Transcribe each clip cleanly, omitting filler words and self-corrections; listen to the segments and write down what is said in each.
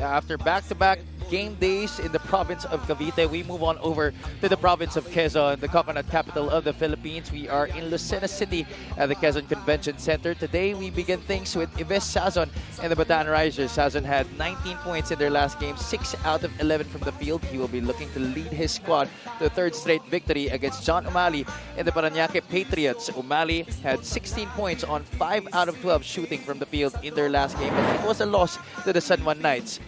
After back-to-back game days in the province of Cavite, we move on over to the province of Quezon, the coconut capital of the Philippines. We are in Lucena City at the Quezon Convention Center. Today, we begin things with Ives Sazon and the BATAAN Risers. Sazon had 19 points in their last game, 6 out of 11 from the field. He will be looking to lead his squad to a third straight victory against John Umali and the Parañaque Patriots. Umali had 16 points on 5 out of 12 shooting from the field in their last game, but it was a loss to the San Juan Knights.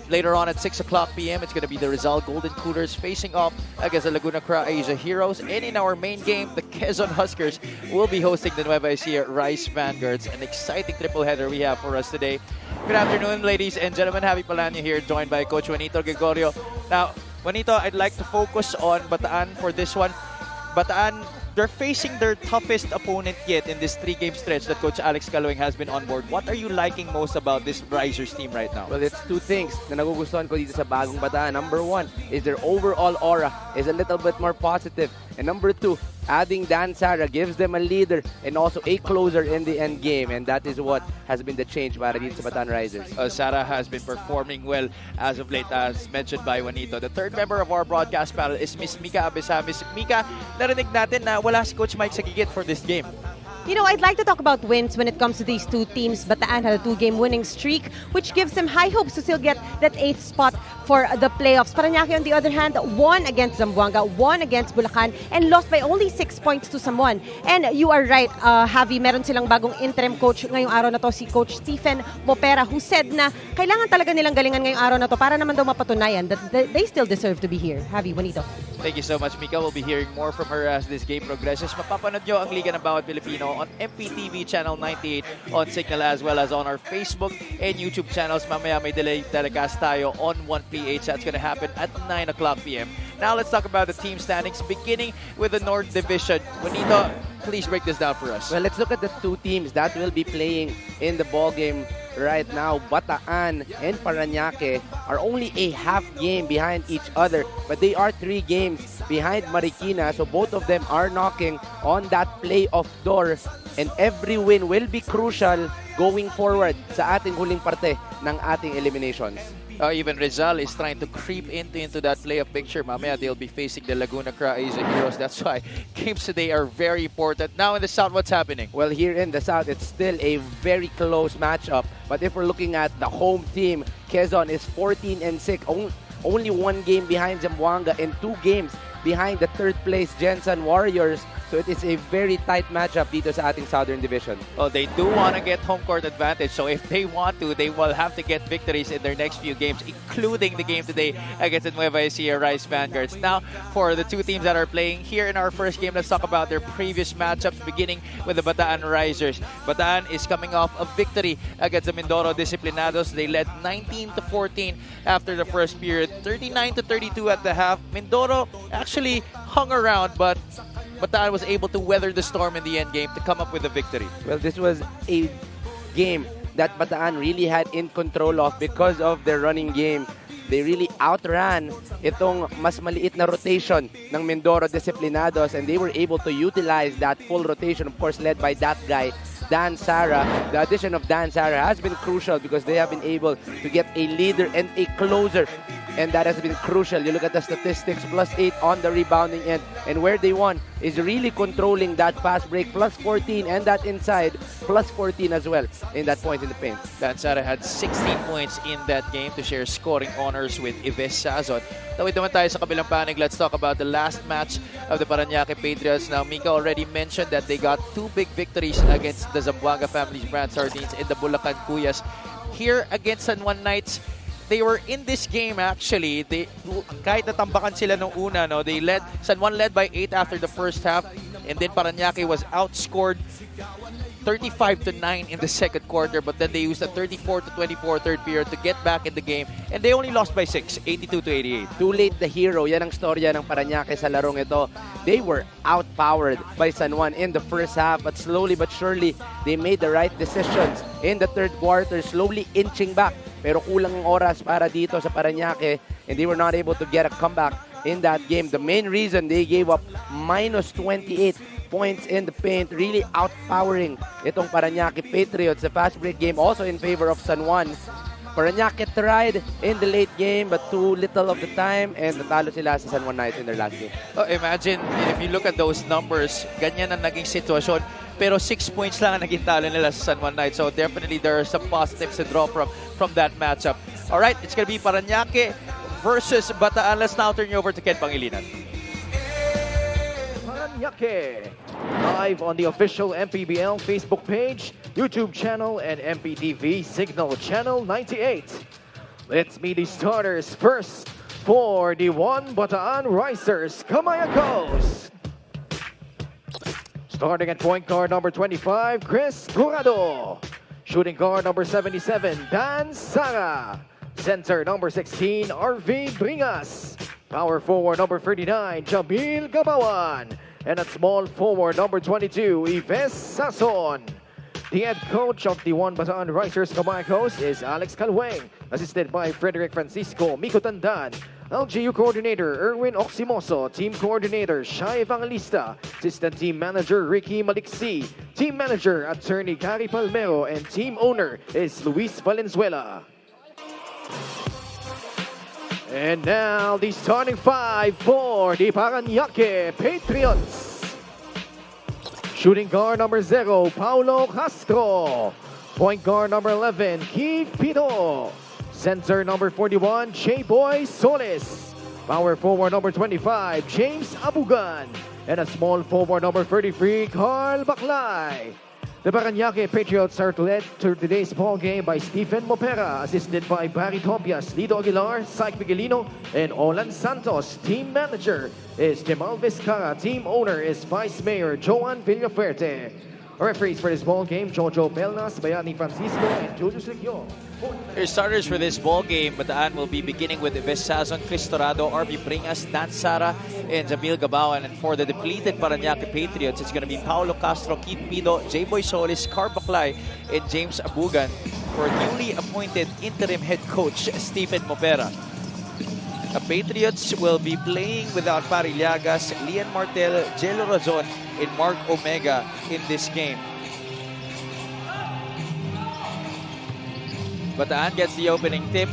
Later on at 6 o'clock p.m., it's going to be the Rizal Golden Cougars facing off against the Laguna Cra Asia Heroes. And in our main game, the Quezon Huskers will be hosting the Nueva Ecija Rice Vanguards. An exciting triple header we have for us today. Good afternoon, ladies and gentlemen. Javi Palanya here, joined by Coach Juanito Gregorio. Now, Juanito, I'd like to focus on Bataan for this one. Bataan, they're facing their toughest opponent yet in this 3-game stretch that Coach Alex Calueng has been on board. What are you liking most about this Risers team right now? Well, it's two things na nagugustuhan ko dito sa bagong Bataan. Number one is their overall aura is a little bit more positive. And number two, adding Dan Sara gives them a leader and also a closer in the end game. And that is what has been the change para dito sa Bataan Risers. Sara has been performing well as of late, as mentioned by Juanito. The third member of our broadcast panel is Miss Mika Abesa. Miss Mika, narinig natin na wala si Coach Mike sa gigit for this game. You know, I'd like to talk about wins when it comes to these two teams. Bataan had a 2-game winning streak, which gives them high hopes to still get that 8th spot for the playoffs. Parañaque, on the other hand, won against Zamboanga, won against Bulacan, and lost by only 6 points to Samuan. And you are right, Javi, meron silang bagong interim coach ngayong araw na to, si Coach Stephen Mopera, who said na kailangan talaga nilang galingan ngayong araw na to para naman daw mapatunayan that they still deserve to be here. Javi, Juanito. Thank you so much, Mika. We'll be hearing more from her as this game progresses. Mapapanood nyo ang Liga ng Bawat Pilipino on MPTV Channel 98 on Signal, as well as on our Facebook and YouTube channels. Mamaya may delay telecast tayo on 1PH. That's going to happen at 9 o'clock p.m. Now let's talk about the team standings, beginning with the North Division. Juanito, please break this down for us. Well, let's look at the two teams that will be playing in the ball game right now. Bataan and Parañaque are only a half game behind each other, but they are 3 games behind Marikina, so both of them are knocking on that playoff door, and every win will be crucial going forward sa ating huling parte ng ating eliminations. Even Rizal is trying to creep into that playoff picture. Mamaya they'll be facing the Laguna Cra Asia Heroes. That's why games today are very important. Now in the South, what's happening? Well, here in the South, it's still a very close matchup. But if we're looking at the home team, Quezon is 14-6. Only 1 game behind Zamboanga and 2 games behind the 3rd place Jensen Warriors. So it is a very tight matchup dito sa ating Southern Division. Oh, they do want to get home court advantage. So if they want to, they will have to get victories in their next few games, including the game today against the Nueva Ecija Rice Vanguards. Now, for the two teams that are playing here in our first game, let's talk about their previous matchups, beginning with the Bataan Risers. Bataan is coming off a victory against the Mindoro Disciplinados. They led 19-14 after the first period, 39-32 at the half. Mindoro actually hung around, but Bataan was able to weather the storm in the end game to come up with a victory. Well, this was a game that Bataan really had in control of because of their running game. They really outran itong mas maliit na rotation ng Mindoro Disciplinados, and they were able to utilize that full rotation, of course, led by that guy, Dan Sara. The addition of Dan Sara has been crucial because they have been able to get a leader and a closer, and that has been crucial. You look at the statistics, +8 on the rebounding end, and where they won is really controlling that fast break, +14, and that inside, +14 as well in that point in the paint. Dan Sara had 16 points in that game to share scoring honors with Ives Sazon. Tawid naman tayo sa kabilang panig. Let's talk about the last match of the Parañaque Patriots. Now, Mika already mentioned that they got 2 big victories against the Zamboanga Family's Brand Sardines in the Bulacan Cuyas. Here against San Juan Knights, they were in this game actually. Kahit natambakan sila nung una, no, San Juan led by 8 after the first half, and then Parañaque was outscored 35-9 in the second quarter, but then they used a 34-24 third period to get back in the game, and they only lost by 6, 82-88. Too late the hero. Yan ang storya ng Parañaque sa larong ito. They were outpowered by San Juan in the first half, but slowly but surely, they made the right decisions in the third quarter, slowly inching back. Pero kulang ang oras para dito sa Parañaque, and they were not able to get a comeback in that game. The main reason they gave up -28 points in the paint, really outpowering itong Parañaque Patriots. The fast break game also in favor of San Juan. Parañaque tried in the late game but too little of the time, and natalo sila sa San Juan Knights in their last game. Oh, imagine, if you look at those numbers, ganyan ang naging sitwasyon. Pero 6 points lang ang naging talo nila sa San Juan Knights. So definitely there are some positives to draw from that matchup. Alright, it's gonna be Parañaque versus Bataan. Let's now turn you over to Ken Pangilinan. Parañaque, live on the official MPBL Facebook page, YouTube channel, and MPTV Signal Channel 98. Let's meet the starters first for the Bataan Risers, Kamayakos. Starting at point guard number 25, Chris Curado. Shooting guard number 77, Dan Sara. Center number 16, RV Bringas. Power forward number 39, Jabil Gabawan. And at small forward number 22, Ives Sason. The head coach of the Bataan Risers Kamayakos is Alex Calweng, assisted by Frederick Francisco Miko Tandan. LGU coordinator Erwin Oximoso, team coordinator Shai Evangelista, assistant team manager Ricky Maliksi, team manager attorney Gary Palmero, and team owner is Luis Valenzuela. And now the starting five for the Parañaque Patriots. Shooting guard number 0, Paulo Castro. Point guard number 11, Keith Pito. Center number 41, J-Boy Solis. Power forward number 25, James Abugan. And a small forward number 33, Carl Baclay. The Parañaque Patriots are led to today's ball game by Stephen Mopera, assisted by Barry Topias, Lido Aguilar, Syke Miguelino, and Olan Santos. Team manager is Jamal Vizcara. Team owner is Vice Mayor Joan Villaferte. Referees for this ball game, Jojo Belnas, Bayani Francisco, and Julius Legio. Your starters for this ball game, Bataan will be beginning with Ives Sazon, Chris Torado, RB Bringas, Dan Sara, and Jamil Gabawan. And for the depleted Parañaque Patriots, it's going to be Paulo Castro, Keith Pido, J-Boy Solis, Carl Baclay, and James Abugan. For newly appointed interim head coach, Stephen Mopera. The Patriots will be playing without Parillagas, Lian Martel, Jello Razon, and Mark Omega in this game. Bataan gets the opening tip.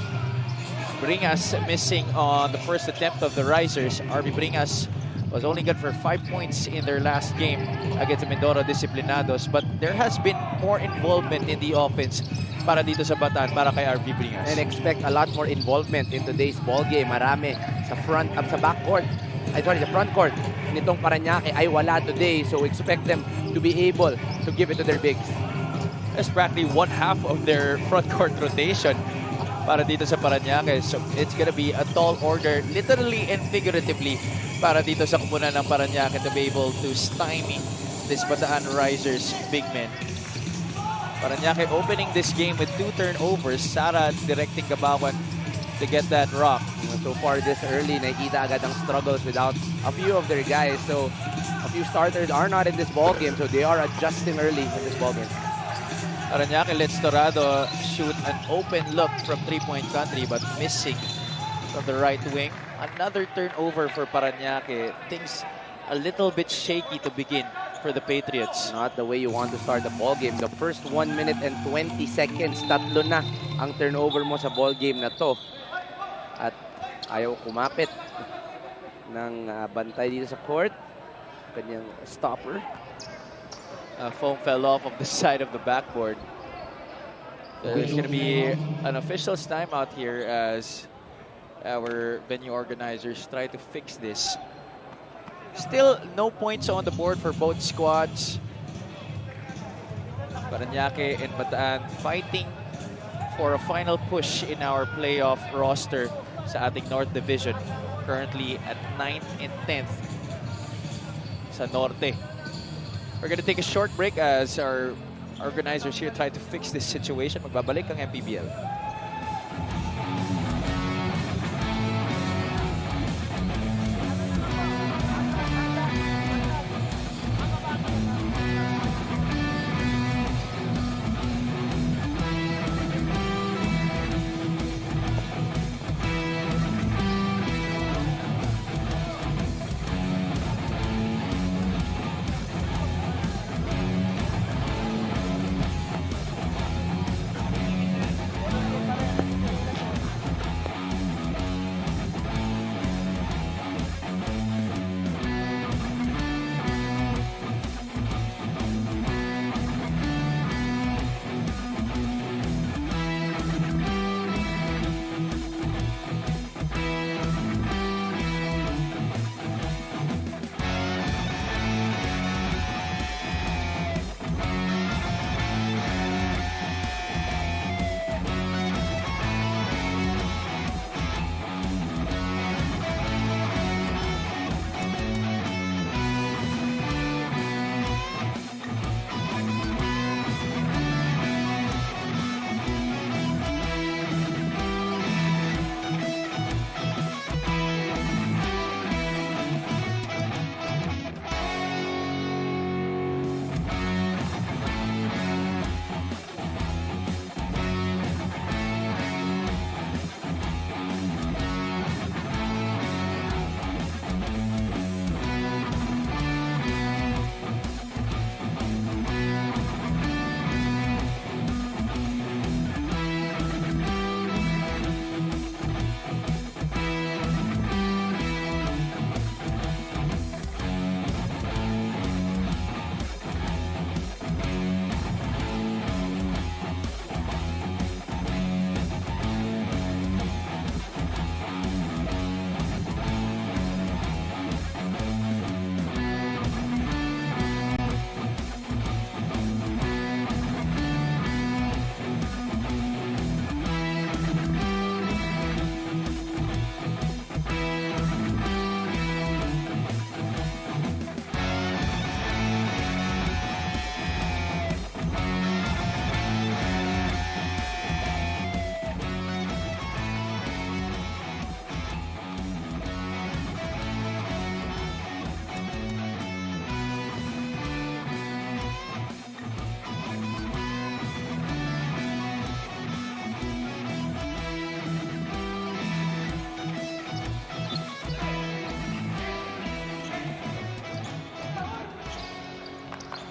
Bringas missing on the first attempt of the Risers. RB Bringas was only good for 5 points in their last game against the Mindoro Disciplinados. But there has been more involvement in the offense para dito sa Bataan, para kay RB Bringas. And expect a lot more involvement in today's ball game. Marami sa backcourt. The front court nitong Parañaque ay wala today. So expect them to be able to give it to their bigs. That's practically one half of their front court rotation para dito sa Parañaque. So it's gonna be a tall order, literally and figuratively, para dito sa kupunan ng Parañaque to be able to stymie this Bataan Risers big men. Parañaque opening this game with 2 turnovers. Sara directing Gabawan to get that rock. So far this early, nakikita agad ang struggles without a few of their guys. So a few starters are not in this ball game, so they are adjusting early in this ball game. Parañaque lets Torado shoot an open look from three-point country, but missing from the right wing. Another turnover for Parañaque. Things a little bit shaky to begin for the Patriots. Not the way you want to start the ball game. The first 1 minute and 20 seconds, tatlo na ang turnover mo sa ball game na to. At ayaw kumapit ng bantay dito sa court. Kanyang stopper. Foam fell off of the side of the backboard. There's going to be an official's timeout here as our venue organizers try to fix this. Still no points on the board for both squads. Parañaque and Bataan fighting for a final push in our playoff roster sa ating North Division. Currently at 9th and 10th sa Norte. We're going to take a short break as our organizers here try to fix this situation. Magbabalik ang MPBL.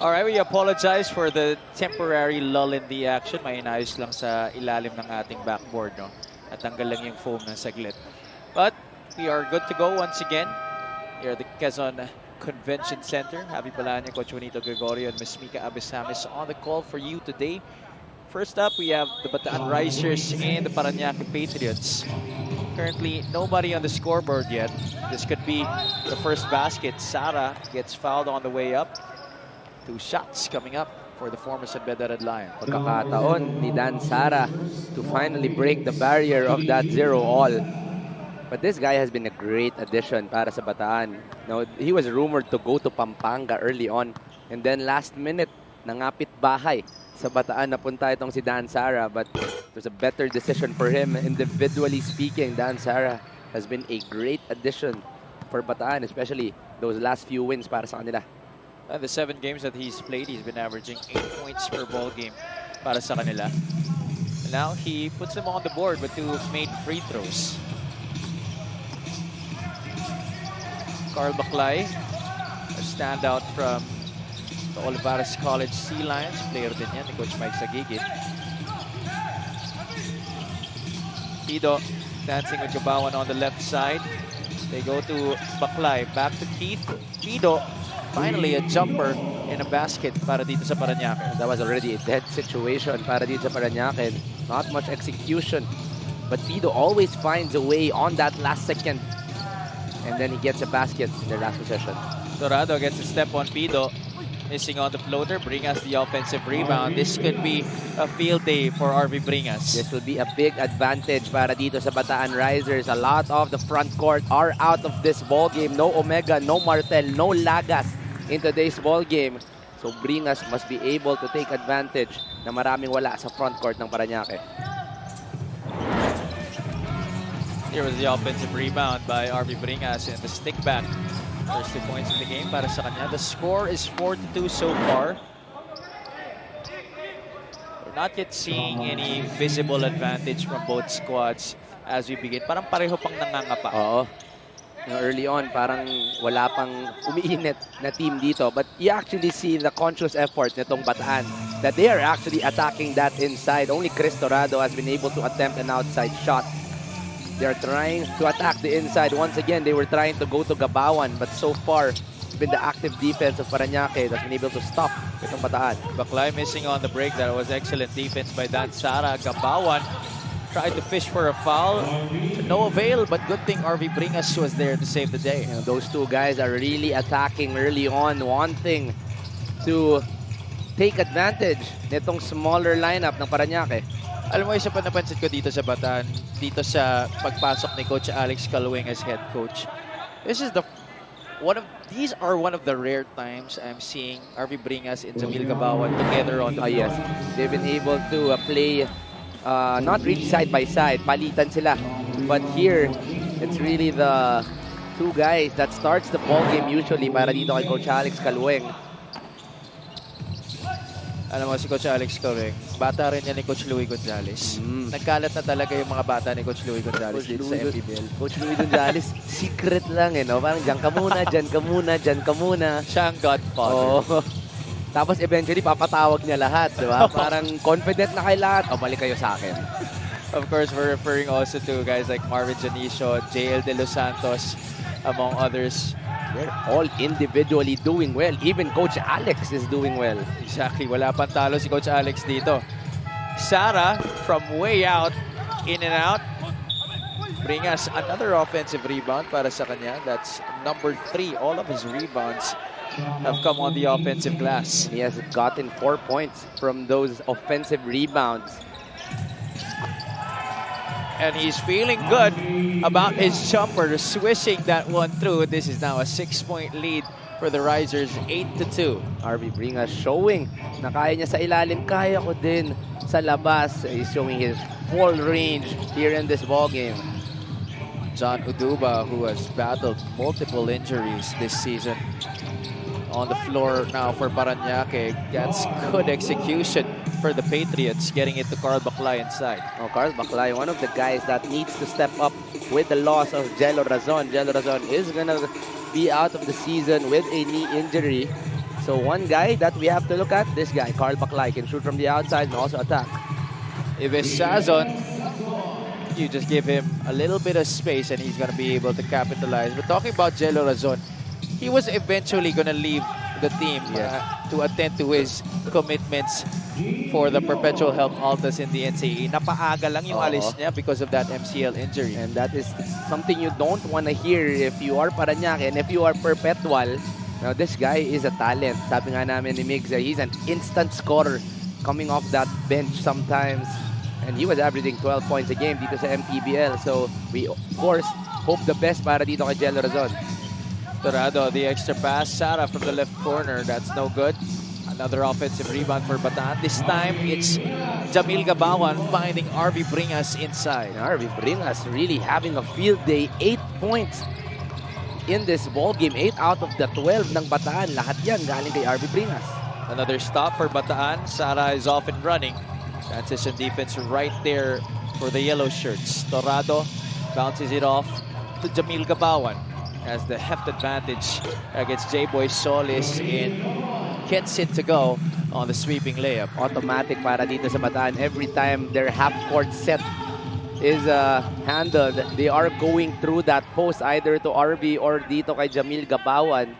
Alright, we apologize for the temporary lull in the action. May inayos lang sa ilalim ng ating backboard, no? At tanggal lang yung foam ng saglit. But we are good to go once again. Here at the Quezon Convention Center. Happy Palanya, Coach Juanito Gregorio and Ms. Mika Abisamis on the call for you today. First up, we have the Bataan Risers and the Parañaque Patriots. Currently, nobody on the scoreboard yet. This could be the first basket. Sara gets fouled on the way up. 2 shots coming up for the former San Beda Red Lion. Pagkakataon ni Dan Sara to finally break the barrier of that 0-all. But this guy has been a great addition para sa Bataan. Now, he was rumored to go to Pampanga early on. And then last minute, nangapit bahay sa Bataan. Napunta itong si Dan Sara. But it was a better decision for him. Individually speaking, Dan Sara has been a great addition for Bataan, especially those last few wins para sa kanila. The 7 games that he's played, he's been averaging 8 points per ball game para sa kanila. And now he puts them on the board with 2 made free throws. Carl Baclay, a standout from the Olivares College Sea Lions. Player din yan ni Coach Mike Sagigit. Pido dancing with Gabawan on the left side. They go to Baclay, back to Keith. Pido, finally a jumper in a basket para dito sa Parañaque. That was already a dead situation para dito sa Parañaque. Not much execution. But Pido always finds a way on that last second. And then he gets a basket in their last possession. Dorado gets a step on Pido. Missing on the floater. Bringas the offensive rebound. This could be a field day for RV Bringas. This will be a big advantage para dito sa Bataan Risers. A lot of the front court are out of this ball game. No Omega, no Martel, no Lagas in today's ball game. So Bringas must be able to take advantage na maraming wala sa front court ng Parañaque. Here was the offensive rebound by RV Bringas and the stick back. First 2 points in the game para sa kanya. The score is 4-2 so far. We're not yet seeing any visible advantage from both squads as we begin. Parang pareho pang nangangapa. Oo. Early on, parang wala pang umiinit na team dito. But you actually see the conscious effort nitong Bataan that they are actually attacking that inside. Only Chris Dorado has been able to attempt an outside shot. They are trying to attack the inside. Once again, they were trying to go to Gabawan. But so far, it's been the active defense of Parañaque that's been able to stop itong Bataan. Baclay missing on the break. That was excellent defense by Dan Sara. Gabawan tried to fish for a foul. No avail, but good thing RV Bringas was there to save the day. You know, those two guys are really attacking early on, wanting to take advantage nitong smaller lineup ng Parañaque. Alam mo, isa pa napansin ko dito sa Bataan, dito sa pagpasok ni Coach Alex Calwing as head coach. These are one of the rare times I'm seeing RV Bringas and Jamil Gabawan together on the floor. Yes, they've been able to play not really side by side, palitan sila. But here, it's really the two guys that starts the ball game usually para dito kay Coach Alex Calwing. Alam mo, si Coach Alex Calwing, bata rin yan ni Coach Louie Gonzalez. Nagkalat na talaga yung mga bata ni Coach Louie Gonzalez dito sa MPBL. Coach Louie Gonzalez, secret lang eh, no? Parang dyan ka muna, dyan ka muna, dyan ka muna. Siya ang godfather. Oh. Tapos eventually, papatawag niya lahat, di ba? Parang confident na kay lahat. O, balik kayo sa akin. Of course, we're referring also to guys like Marvin Janicio, JL De Los Santos, among others. They're all individually doing well. Even Coach Alex is doing well. Exactly. Wala pang talo si Coach Alex dito. Sara from way out, in and out. Bring us another offensive rebound para sa kanya. That's number 3. All of his rebounds have come on the offensive glass. He has gotten 4 points from those offensive rebounds. And he's feeling good about his jumper, swishing that one through. This is now a 6-point lead for the Risers, 8-2. RV Bringas showing na kaya niya sa ilalim, kaya ko din sa labas. He's showing his full range here in this ball game. John Uduba, who has battled multiple injuries this season, on the floor now for Parañaque, gets good execution for the Patriots, getting it to Carl Baclay inside. Oh, Carl Baclay, one of the guys that needs to step up with the loss of Jello Razon. Jello Razon is gonna be out of the season with a knee injury. So So one guy that we have to look at, this guy, Carl Baklay, can shoot from the outside and also attack. If it's Sazon, you just give him a little bit of space and he's going to be able to capitalize. But talking about Jello Razon, he was eventually going to leave the team to attend to his commitments for the Perpetual Health Altas in the NCAA. Napaaga lang yung alis niya because of that MCL injury. And that is something you don't want to hear if you are Parañaque and if you are Perpetual. Now, this guy is a talent. Sabi nga namin ni Migs, he's an instant scorer coming off that bench sometimes. And he was averaging 12 points a game dito sa MPBL. So, we, of course, hope the best para dito kay Jello Razon. Torado, the extra pass. Sara from the left corner. That's no good. Another offensive rebound for Bataan. This time, it's Jamil Gabawan finding RV Bringas inside. RV Bringas really having a field day. 8 points in this ball game. 8 out of the 12 ng Bataan. Lahat yan galing kay RV Bringas. Another stop for Bataan. Sara is off and running. Transition defense right there for the yellow shirts. Torado bounces it off to Jamil Gabawan. Has the heft advantage against J-Boy Solis and gets it to go on the sweeping layup. Automatic para dito sa Bataan. Every time their half-court set is handled, they are going through that post either to RB or dito kay Jamil Gabawan.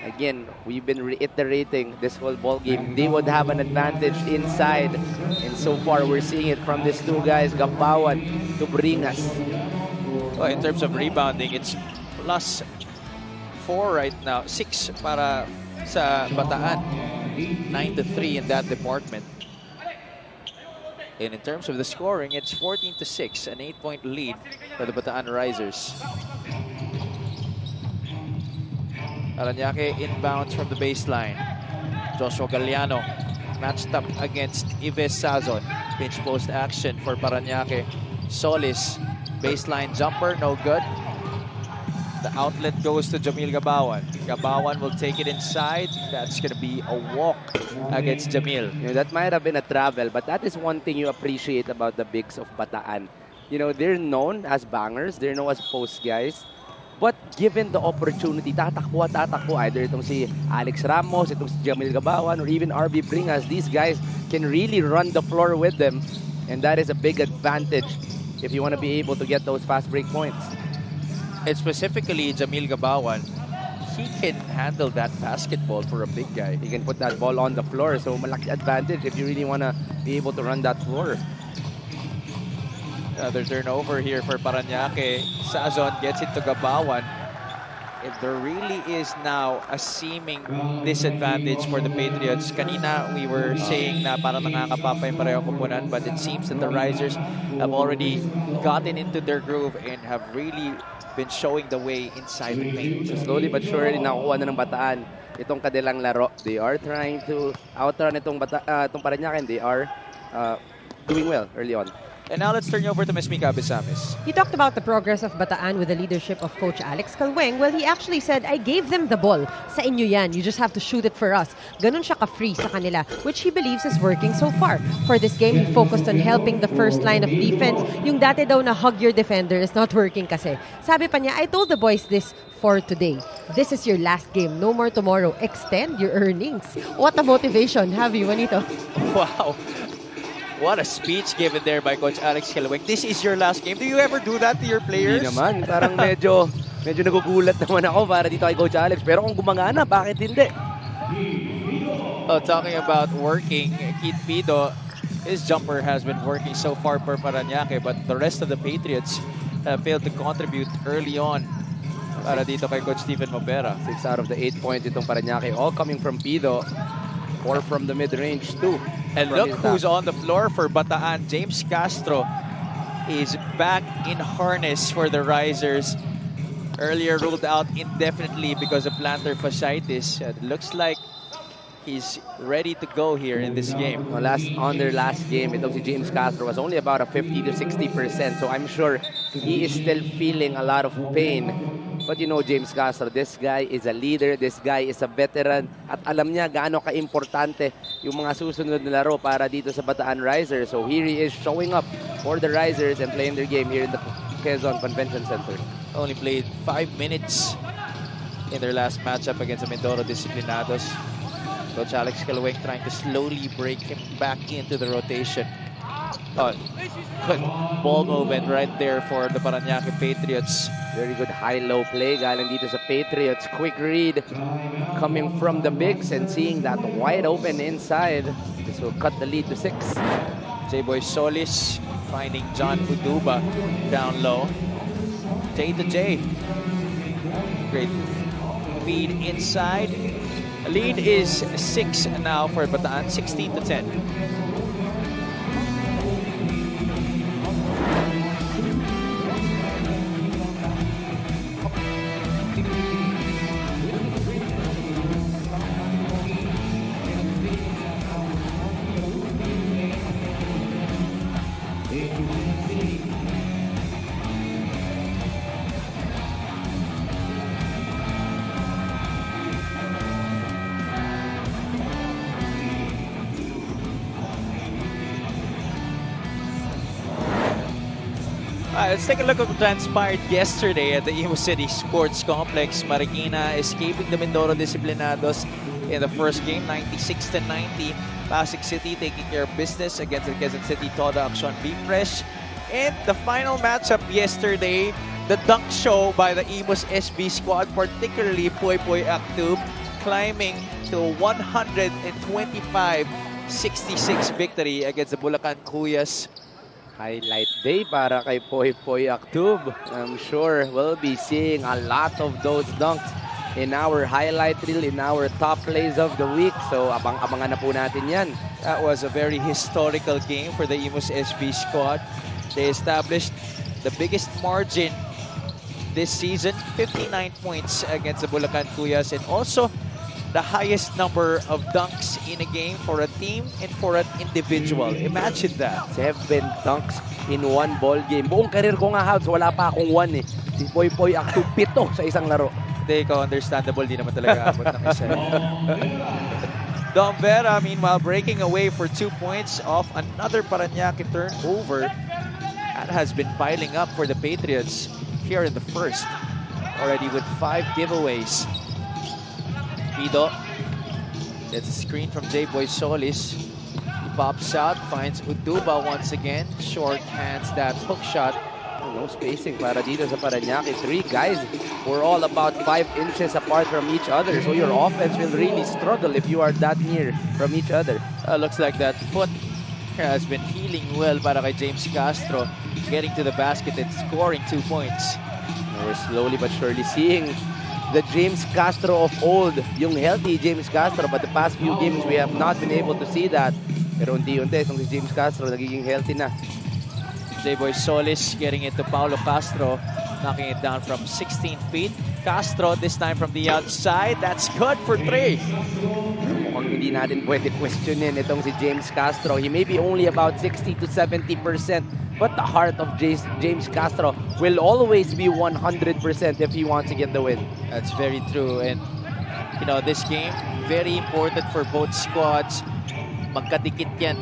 Again, we've been reiterating this whole ball game. They would have an advantage inside. And so far, we're seeing it from these two guys, Gabawan to Bringas. Well, in terms of rebounding, it's +4 right now. 6 para sa Bataan. 9-3 in that department. And in terms of the scoring, it's 14-6, an 8-point lead for the Bataan Risers. Parañaque inbounds from the baseline. Joshua Galliano matched up against Ives Sazon. Pinch post action for Parañaque. Solis, baseline jumper, no good. The outlet goes to Jamil Gabawan. Gabawan will take it inside. That's going to be a walk against Jamil. You know, that might have been a travel, but that is one thing you appreciate about the bigs of Bataan. You know, they're known as bangers. They're known as post guys. But given the opportunity, tatakbo either itong si Alex Ramos, itong si Jamil Gabawan, or even RB Bringas, these guys can really run the floor with them. And that is a big advantage if you want to be able to get those fast break points. And specifically, Jamil Gabawan, he can handle that basketball for a big guy. He can put that ball on the floor. So malaki advantage if you really want to be able to run that floor. Another turnover here for Parañaque. Sazon gets it to Gabawan. And there really is now a seeming disadvantage for the Patriots. Kanina, we were saying na parang nakakapapa yung parehong kupunan, but it seems that the Risers have already gotten into their groove and have really been showing the way inside the paint. So slowly but surely, nakukuha na ng Bataan itong kanilang laro. They are trying to outrun itong Parañaque, and they are doing well early on. And now let's turn you over to Ms. Mika Abisamis. You talked about the progress of Bataan with the leadership of Coach Alex Calweng. Well, he actually said, I gave them the ball. Sa inyo yan. You just have to shoot it for us. Ganon siya ka-free sa kanila, which he believes is working so far. For this game, he focused on helping the first line of defense. Yung dati daw na hug your defender is not working kasi. Sabi pa niya, I told the boys this for today. This is your last game. No more tomorrow. Extend your earnings. What a motivation, Javi, Juanito. Wow. What a speech given there by Coach Alex Calweng. This is your last game. Do you ever do that to your players? Hindi naman. Parang medyo nagugulat naman ako para dito kay Coach Alex. Pero kung gumagana, bakit hindi? Oh, talking about working, Keith Pido, his jumper has been working so far for Parañaque, but the rest of the Patriots failed to contribute early on para dito kay Coach Steven Mobera. 6 out of the 8 points itong Parañaque, all coming from Pido. 4 from the mid-range, 2. And look who's on the floor for Bataan. James Castro is back in harness for the Risers. Earlier ruled out indefinitely because of plantar fasciitis. It looks like he's ready to go here in this game. Well, on their last game, itong si James Castro was only about a 50 to 60%. So I'm sure he is still feeling a lot of pain. But you know, James Castro, this guy is a leader, this guy is a veteran, at alam niya gaano ka-importante yung mga susunod na laro para dito sa Bataan Risers. So here he is showing up for the Risers and playing their game here in the Quezon Convention Center. Only played 5 minutes in their last matchup against the Mindoro Disciplinados. Coach Alex Calaweng trying to slowly break him back into the rotation. Oh, good ball movement right there for the Parañaque Patriots. Very good high-low play galing dito sa Patriots. Quick read coming from the bigs and seeing that wide open inside. This will cut the lead to 6. J-Boy Solis finding John Uduba down low. J to J. Great feed inside. Lead is 6 now for Bataan, 16 to 10. Let's take a look at what transpired yesterday at the Imo City Sports Complex. Marikina escaping the Mindoro Disciplinados in the first game, 96-90. Pasig City taking care of business against the Quezon City Toda Action Be Fresh. And the final matchup yesterday, the dunk show by the Imos SB squad, particularly Poy Poy Actub, climbing to a 125-66 victory against the Bulacan Cuyas. Highlight day para kay Poy Poy Actub. I'm sure we'll be seeing a lot of those dunks in our highlight reel, in our top plays of the week. So abang-abangan na po natin yan. That was a very historical game for the Imos SB squad. They established the biggest margin this season, 59 points against the Bulacan Cuyas, and also the highest number of dunks in a game for a team and for an individual. Imagine that. 7 dunks in one ball game. Buong karir ko nga, Habs, wala pa akong 1 eh. Si Poy Poy Actub 7 sa isang laro. Hindi ko understandable, di naman talaga abot ng isa. Dom Vera, meanwhile, breaking away for 2 points off another Parañaque turnover. That has been piling up for the Patriots here in the first. Already with 5 giveaways. Pido gets a screen from J-Boy Solis. He pops out, finds Uduba once again. Short hands that hook shot. No spacing para dito sa Parañaque. 3 guys were all about 5 inches apart from each other. So your offense will really struggle if you are that near from each other. Looks like that foot has been healing well para kay James Castro. Getting to the basket and scoring 2 points. We're slowly but surely seeing the James Castro of old, yung healthy James Castro, but the past few games we have not been able to see that. Pero unti-unti itong si James Castro nagiging healthy na. J-Boy Solis getting it to Paulo Castro, knocking it down from 16 feet. Castro this time from the outside. That's good for 3. Mukhang hindi natin pwede questionin itong si James Castro. He may be only about 60 to 70%, but the heart of James Castro will always be 100% if he wants to get the win. That's very true. And, you know, this game, very important for both squads. Magkadikit yan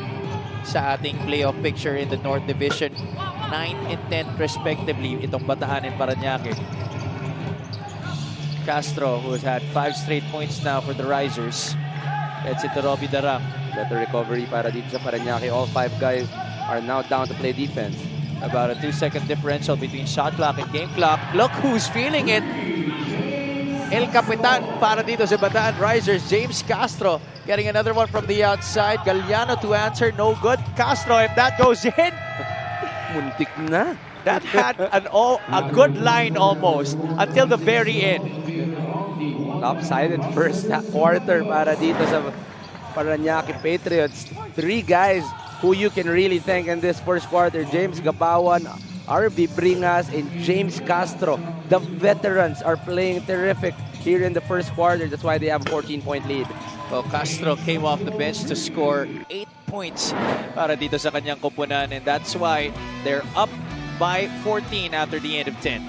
sa ating playoff picture in the North Division. 9 and 10 respectively, itong Bataan and Parañaque. Castro, who has had 5 straight points now for the Risers. Gets it to Robbie Darang. Better recovery para dito sa Parañaque. All 5 guys are now down to play defense. About a 2-second differential between shot clock and game clock. Look who's feeling it. El Capitan para dito sa Bataan Risers. James Castro getting another one from the outside. Galliano to answer. No good. Castro, if that goes in. Muntik na. That had a good line almost until the very end. Lopsided first quarter para dito sa Parañaque Patriots. 3 guys who you can really thank in this first quarter. James Gabawan, RB Bringas, and James Castro. The veterans are playing terrific here in the first quarter. That's why they have a 14-point lead. Well, Castro came off the bench to score 8 points para dito sa kanyang koponan, and that's why they're up by 14 after the end of 10.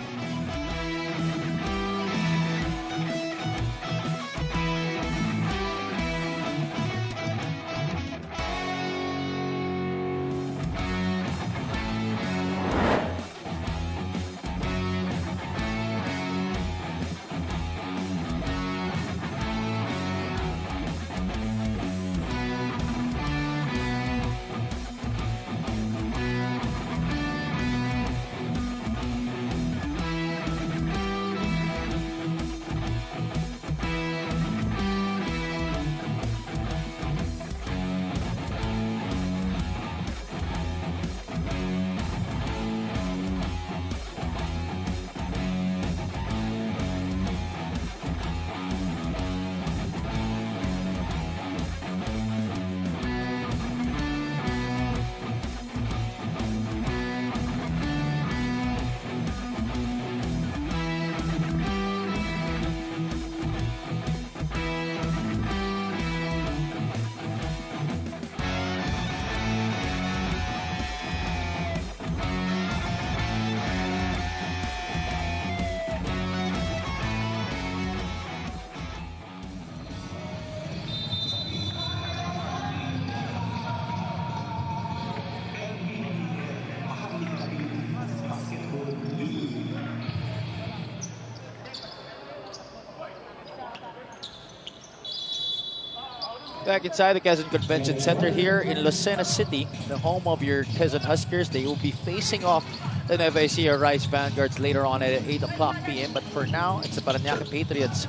Back inside the Quezon Convention Center here in Lucena City, the home of your Quezon Huskers. They will be facing off the FAC or Rice Vanguards later on at 8 o'clock p.m. But for now, it's the Parañaque Patriots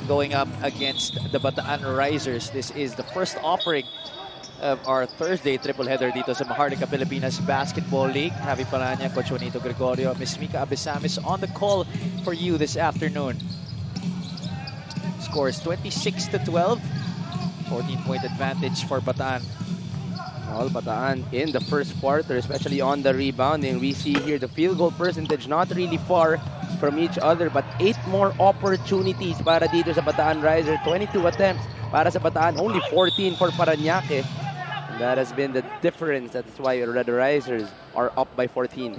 going up against the Bataan Risers. This is the first offering of our Thursday triple header dito sa Maharlika Pilipinas Basketball League. Javi Paraña, Coach Juanito Gregorio, Miss Mika Abesamis on the call for you this afternoon. Score is 26-12. 14-point advantage for Bataan. All Bataan in the first quarter, especially on the rebounding. We see here the field goal percentage not really far from each other, but 8 more opportunities para dito sa Bataan Riser. 22 attempts para sa Bataan, only 14 for Parañaque. And that has been the difference. That's why the Risers are up by 14.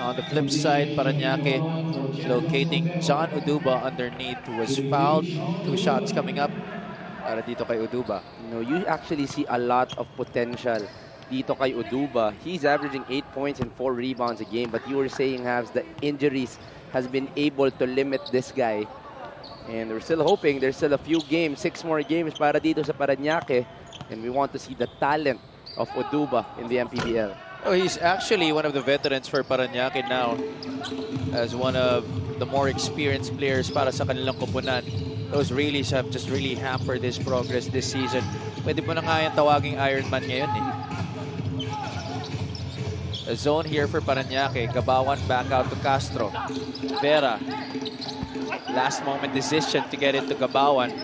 On the flip side, Parañaque locating John Uduba underneath, who was fouled. 2 shots coming up para dito kay Uduba. You actually see a lot of potential dito kay Uduba. He's averaging 8 points and 4 rebounds a game, but you were saying, Habs, the injuries has been able to limit this guy. And we're still hoping there's still a few games, 6 more games para dito sa Parañaque, and we want to see the talent of Uduba in the MPBL. Oh, he's actually one of the veterans for Parañaque now, as one of the more experienced players para sa kanilang koponan. Those releases have just really hampered his progress this season. Pwede mo na nga yung tawaging Iron Man ngayon eh. A zone here for Parañaque. Gabawan back out to Castro. Vera. Last moment decision to get it to Gabawan.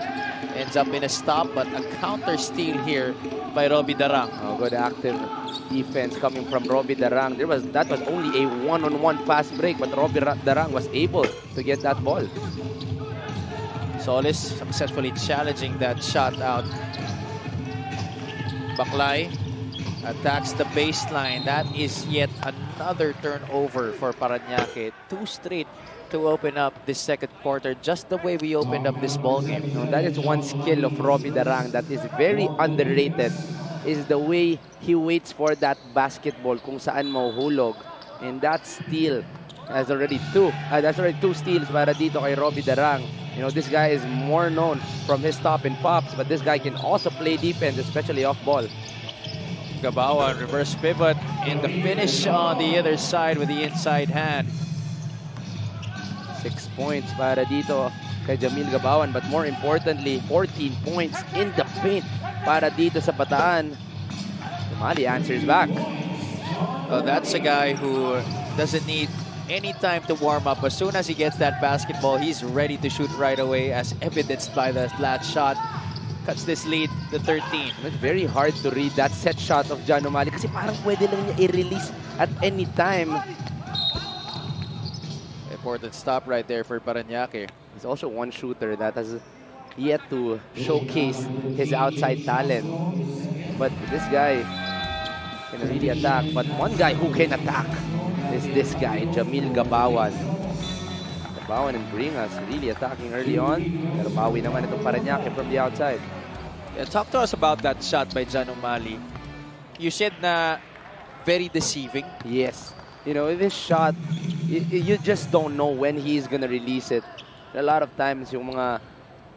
Ends up in a stop, but a counter steal here by Robbie Darang. Oh, good active defense coming from Robbie Darang. That was only a one-on-one fast break, but Robbie Darang was able to get that ball. Solis successfully challenging that shot out. Baklay attacks the baseline. That is yet another turnover for Parañaque. 2 straight to open up this second quarter, just the way we opened up this ball game. That is one skill of Robbie Darang that is very underrated, is the way he waits for that basketball kung saan mahuhulog. And that steal, that's already 2 steals para dito kay Robbie Darang. This guy is more known from his stop and pops, but this guy can also play defense, especially off ball. Gabawan, reverse pivot, in the finish on the other side with the inside hand. 6 points para dito kay Jamil Gabawan, but more importantly, 14 points in the paint para dito sa Bataan. Mali answers back. Oh, that's a guy who doesn't need any time to warm up. As soon as he gets that basketball, he's ready to shoot right away, as evidenced by the last shot. Cuts this lead to 13. It's very hard to read that set shot of John O'Malley kasi parang pwede lang niya i-release at any time. Important stop right there for Parañaque. He's also one shooter that has yet to showcase his outside talent. But this guy can really attack. But one guy who can attack is this guy, Jamil Gabawan. Gabawan and Bringas really attacking early on. Pero bawi naman itong Parañaque from the outside. Yeah, talk to us about that shot by John O'Malley. You said na very deceiving. Yes. This shot, you just don't know when he's gonna release it. A lot of times, yung mga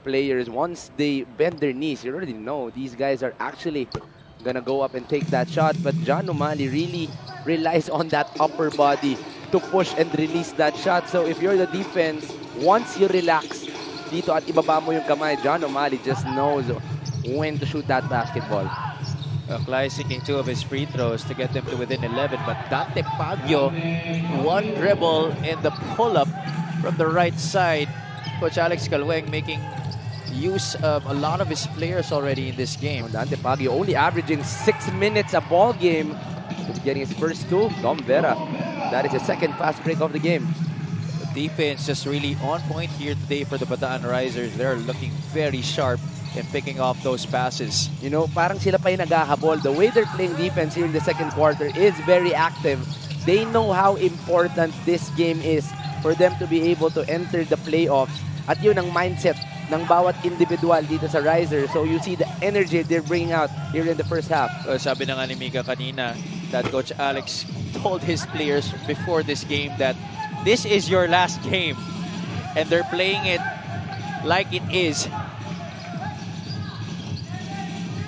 players, once they bend their knees, you already know these guys are actually gonna go up and take that shot. But John O'Malley really relies on that upper body to push and release that shot. So if you're the defense, once you relax dito at ibaba mo yung kamay, John O'Malley just knows when to shoot that basketball. Clay seeking 2 of his free throws to get them to within 11, but Dante Baguio, one dribble in the pull-up from the right side. Coach Alex Calweng making use of a lot of his players already in this game. Dante Baguio only averaging 6 minutes a ball game. He's getting his first 2. Dom Vera, that is the second fast break of the game. The defense just really on point here today for the Bataan Risers. They're looking very sharp and picking off those passes. Parang sila pa yung naghahabol. The way they're playing defense here in the second quarter is very active. They know how important this game is for them to be able to enter the playoffs. At yun ang mindset ng bawat individual dito sa Riser. So you see the energy they're bringing out here in the first half. Sabi na nga ni Mika kanina that Coach Alex told his players before this game that this is your last game. And they're playing it like it is.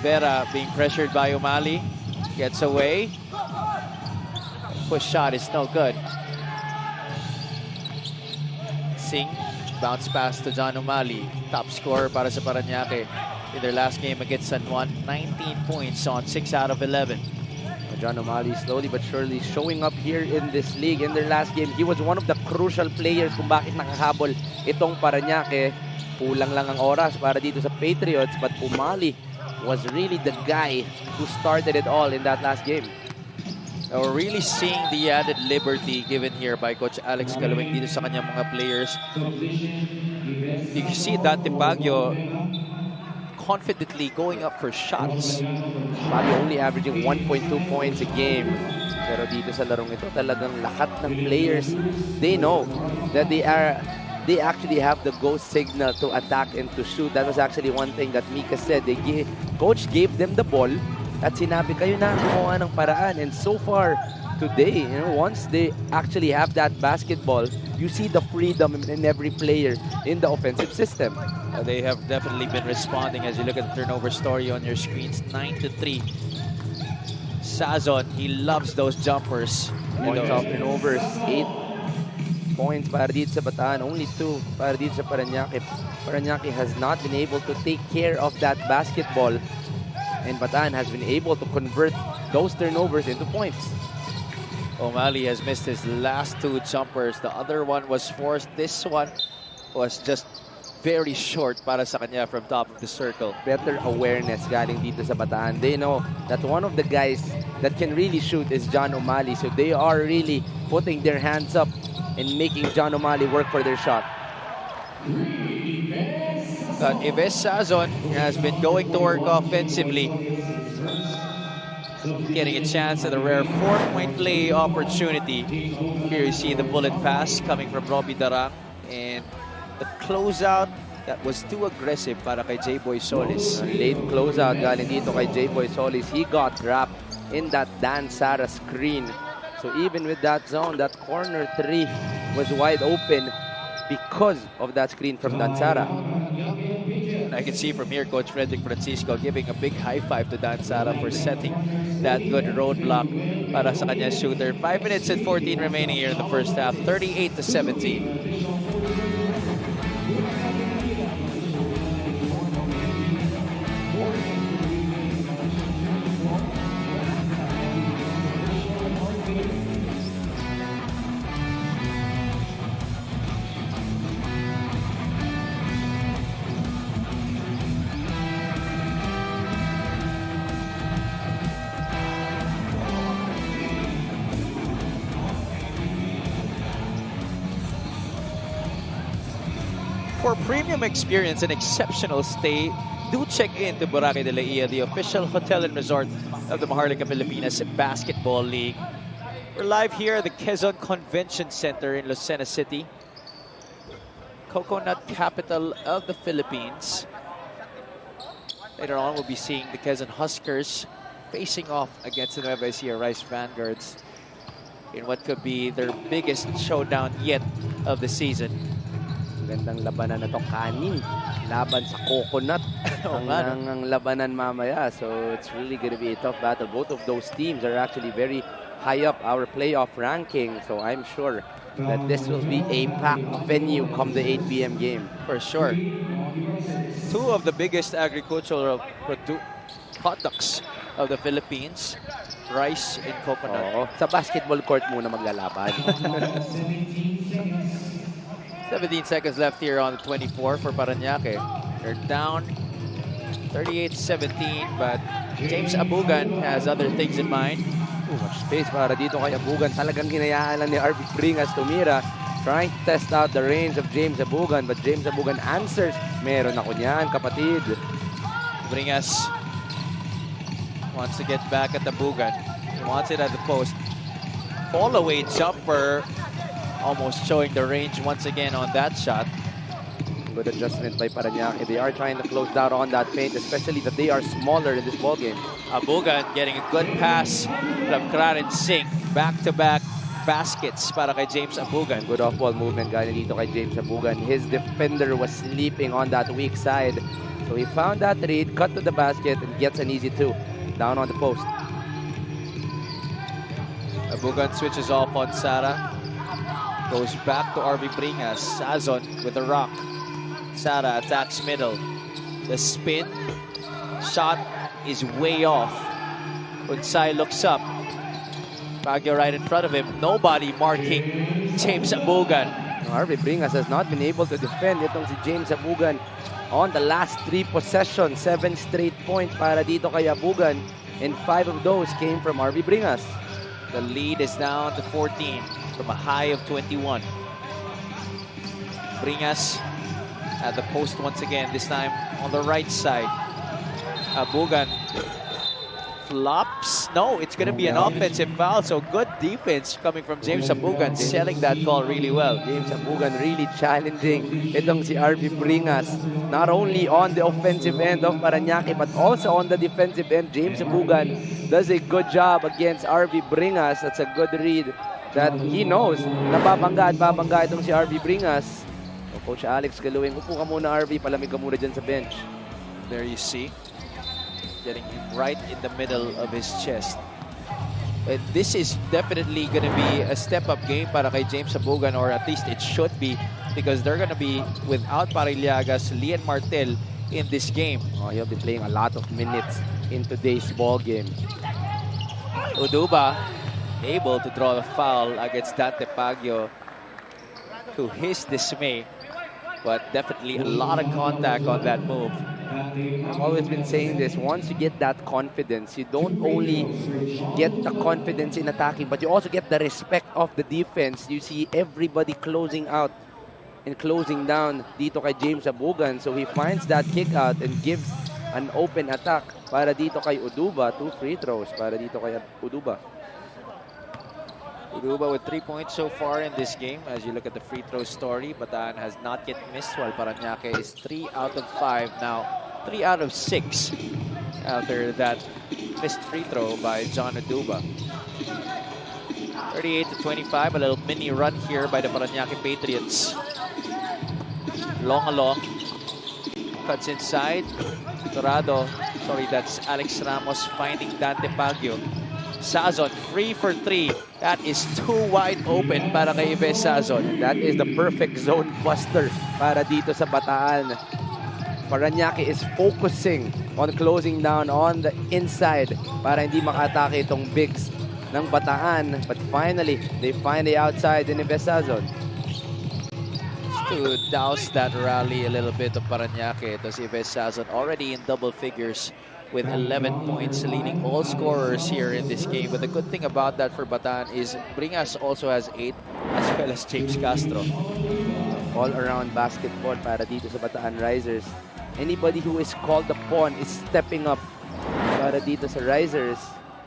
Vera being pressured by Umali. Gets away. Push shot is no good. Singh, bounce pass to John Umali. Top scorer para sa Parañaque in their last game against San Juan. 19 points on 6 out of 11. John Umali slowly but surely showing up here in this league. In their last game, he was one of the crucial players kung bakit nakahabol itong Parañaque. Kulang lang ang oras para dito sa Patriots, but Umali was really the guy who started it all in that last game. We're really seeing the added liberty given here by Coach Alex Calawing dito sa kanyang mga players. You can see Dante Baguio confidently going up for shots. Baguio only averaging 1.2 points a game. Pero dito sa larong ito, talagang lahat ng players, they know that they actually have the go signal to attack and to shoot. That was actually one thing that Mika said. Coach gave them the ball at sinabi, kayo na gumawa ng paraan. And so far today, once they actually have that basketball, you see the freedom in every player in the offensive system. They have definitely been responding as you look at the turnover story on your screens. 9-3. Sazon, he loves those jumpers. Points off turnovers, 8 points para dito sa Bataan, only 2 para dito sa Parañaque. Parañaque has not been able to take care of that basketball, and Bataan has been able to convert those turnovers into points. O'Malley has missed his last 2 jumpers. The other one was forced. This one was just very short para sa kanya from top of the circle. Better awareness galing dito sa Bataan. They know that one of the guys that can really shoot is John O'Malley, so they are really putting their hands up and making John O'Malley work for their shot. But Ives Sazon has been going to work offensively. Getting a chance at a rare 4-point play opportunity. Here you see the bullet pass coming from Robbie Darang. And the closeout that was too aggressive para kay J-Boy Solis. Late closeout galing dito kay J-Boy Solis. He got trapped in that Dan Sara screen. So even with that zone, that corner 3 was wide open because of that screen from Dan Sara. I can see from here Coach Frederick Francisco giving a big high five to Dan Sara for setting that good roadblock para sa kanya shooter. 5 minutes and 14 remaining here in the first half. 38-17. For premium experience and exceptional stay, do check in to Boracay de la Ia, the official hotel and resort of the Maharlika Pilipinas Basketball League. We're live here at the Quezon Convention Center in Lucena City, coconut capital of the Philippines. Later on, we'll be seeing the Quezon Huskers facing off against the Nueva Ecija Rice Vanguards in what could be their biggest showdown yet of the season. Gandang labanan na to, kanin. Laban sa coconut. ang labanan mamaya. So it's really going to be a tough battle. Both of those teams are actually very high up our playoff ranking. So I'm sure that this will be a packed venue come the 8 p.m. game. For sure. 2 of the biggest agricultural products of the Philippines, rice and coconut. Oo. Sa basketball court muna maglalaban. 17 seconds left here on the 24 for Parañaque. They're down 38-17, but James Abugan has other things in mind. Too much space para dito kay Abugan. Talagang hinayaan lang ni Arvid Bringas tumira. Trying to test out the range of James Abugan, but James Abugan answers. Meron ako niyan, kapatid. Bringas wants to get back at Abugan. He wants it at the post. Fall away jumper. Almost showing the range once again on that shot. Good adjustment by Parañaque. They are trying to close down on that paint, especially that they are smaller in this ballgame. Abugan getting a good pass from Clarence Singh. Back-to-back baskets para kay James Abugan. Good off-ball movement galing dito kay James Abugan. His defender was sleeping on that weak side. So So he found that read, cut to the basket, and gets an easy 2 down on the post. Abugan switches off on Sara. Goes back to RV Bringas. Sazon with a rock. Sara attacks middle. The spin. Shot is way off. Unsay looks up. Baguio right in front of him. Nobody marking James Abugan. RV Bringas has not been able to defend itong si James Abugan on the last 3 possessions. 7 straight points para dito kay Abugan. And 5 of those came from RV Bringas. The lead is down to 14 from a high of 21. Bringas at the post once again, this time on the right side. Abugan flops. No, it's going to be an offensive foul. So good defense coming from James Abugan, selling that call really well. James Abugan really challenging itong si RV Bringas. Not only on the offensive end of Parañaque, but also on the defensive end. James Abugan does a good job against RV Bringas. That's a good read that he knows na babangga at babangga itong si RV Bringas. So, Coach Alex Galuing, upo ka muna RV, palamig ka muna dyan sa bench. There you see. Getting him right in the middle of his chest. This is definitely going to be a step-up game para kay James Abugan, or at least it should be, because they're going to be without Pariliagas, Lian Martel in this game. Oh, he'll be playing a lot of minutes in today's ball game. Uduba able to draw the foul against Dante Baguio, to his dismay, but definitely a lot of contact on that move. I've always been saying this, once you get that confidence, you don't only get the confidence in attacking, but you also get the respect of the defense. You see everybody closing out and closing down dito kay James Abugan. So he finds that kick out and gives an open attack para dito kay Uduba. 2 free throws para dito kay Uduba. Uduba with 3 points so far in this game. As you look at the free throw story, Bataan has not yet missed, while Parañaque is 3 out of 5 now. 3 out of 6 after that missed free throw by John Uduba. 38-25, a little mini run here by the Parañaque Patriots. Long along, cuts inside. Dorado, sorry, that's Alex Ramos finding Dante Baguio. Sazon, free for 3. That is too wide open para kay Yves Sazon. That is the perfect zone buster para dito sa Bataan. Parañaque is focusing on closing down on the inside para hindi makatake itong bigs ng Bataan. But finally, they find the outside in Yves Sazon. To douse that rally a little bit of Parañaque, it was Yves Sazon already in double figures with 11 points, leading all scorers here in this game. But the good thing about that for Bataan is Bringas also has 8, as well as James Castro. All-around basketball para dito sa Bataan Risers. Anybody who is called upon is stepping up para dito sa Risers.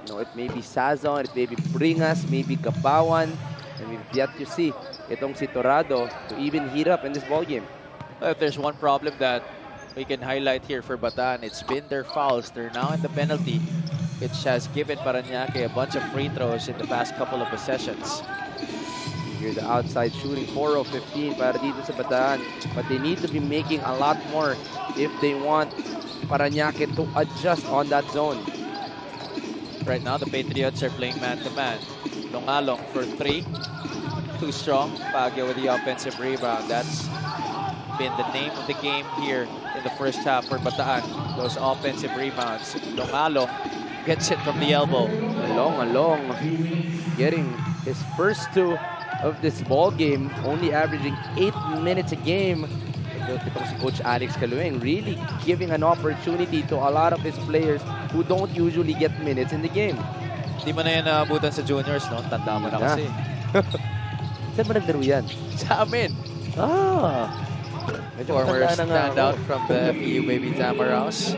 You know, it may be Sazon, it may be Bringas, maybe Gabawan, and we've yet to see itong si Torado to even heat up in this ball game. If there's one problem that we can highlight here for Bataan, it's been their fouls. They're now in the penalty, which has given Parañaque a bunch of free throws in the past couple of possessions. Here's the outside shooting, 4 of 15 para dito sa Bataan. But they need to be making a lot more if they want Parañaque to adjust on that zone. Right now, the Patriots are playing man-to-man. Longalong for 3. Too strong. Baguio with the offensive rebound. That's been the name of the game here in the first half for Bataan. Those offensive rebounds. Longalong gets it from the elbow. Along, getting his first 2 of this ball game, only averaging 8 minutes a game. Itong si Coach Alex Galuing really giving an opportunity to a lot of his players who don't usually get minutes in the game. Hindi mo na yan naabutan sa juniors, no? Tanda mo na kasi. Saan ba naglaro yan? Sa amin. Former standout from the FEU Baby Tamaraos.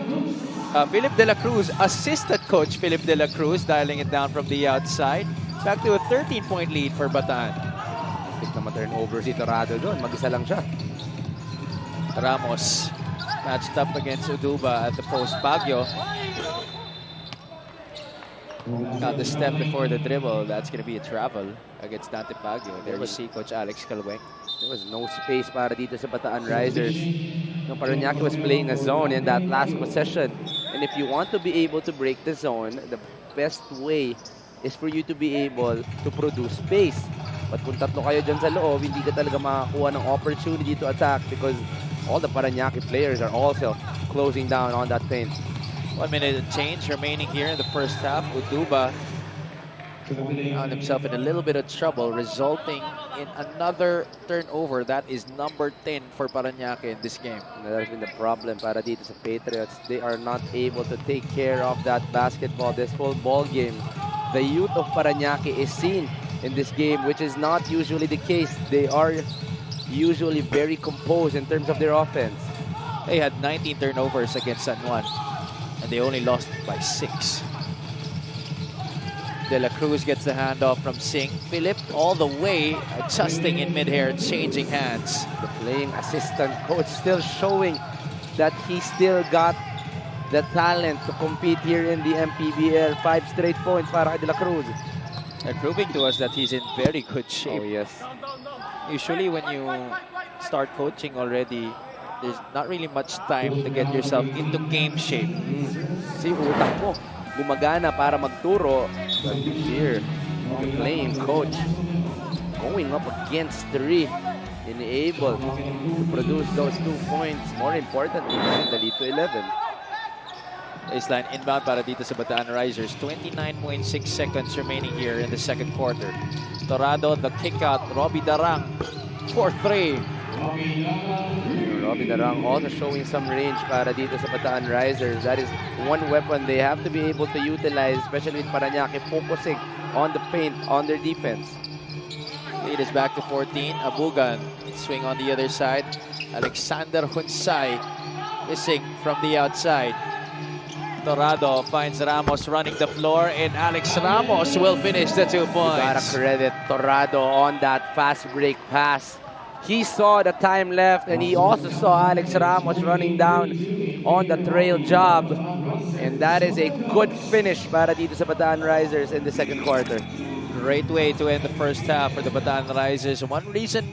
Philip De La Cruz, assistant coach Philip De La Cruz, dialing it down from the outside. Back to a 13-point lead for Bataan. Pick na ma-turnover si Torado doon. Mag-isa lang siya. Ramos matched up against Uduba at the post. Baguio got the step before the dribble. That's going to be a travel against Dante Baguio. There you see Coach Alex Calweng. There was no space para dito sa Bataan Risers. No, Parañaque was playing a zone in that last possession. And if you want to be able to break the zone, the best way is for you to be able to produce space. But kung tatlo kayo dyan sa loob, hindi ka talaga makakuha ng opportunity to attack because all the Parañaque players are also closing down on that paint. 1 minute and change remaining here in the first half. Uduba found himself in a little bit of trouble, resulting in another turnover. That is number 10 for Parañaque in this game. And that has been the problem para dito sa Patriots. They are not able to take care of that basketball this whole ball game. The youth of Parañaque is seen in this game, which is not usually the case. They are usually very composed in terms of their offense. They had 19 turnovers against San Juan, and they only lost by 6. De La Cruz gets the handoff from Singh. Philip all the way, adjusting in midair, changing hands. The playing assistant coach still showing that he still got the talent to compete here in the MPBL. 5 straight points para kay De La Cruz. They're proving to us that he's in very good shape. Oh, yes. Usually when you start coaching already, there's not really much time to get yourself into game shape. Si utak mo gumagana para magturo. But here, the playing coach going up against 3 and able to produce those 2 points. More importantly, the lead to 11. Baseline inbound para dito sa Bataan Risers. 29.6 seconds remaining here in the second quarter. Torado, the kick out. Robbie Darang for 3. Robbie Darang also showing some range para dito sa Bataan Risers. That is one weapon they have to be able to utilize, especially with Parañaque focusing on the paint, on their defense. Lead is back to 14. Abugan swing on the other side. Alexander Hunsay missing from the outside. Torado finds Ramos running the floor, and Alex Ramos will finish the 2 points. You gotta credit Torado on that fast break pass. He saw the time left, and he also saw Alex Ramos running down on the trail job. And that is a good finish para dito sa Bataan Risers in the second quarter. Great way to end the first half for the Bataan Risers. One reason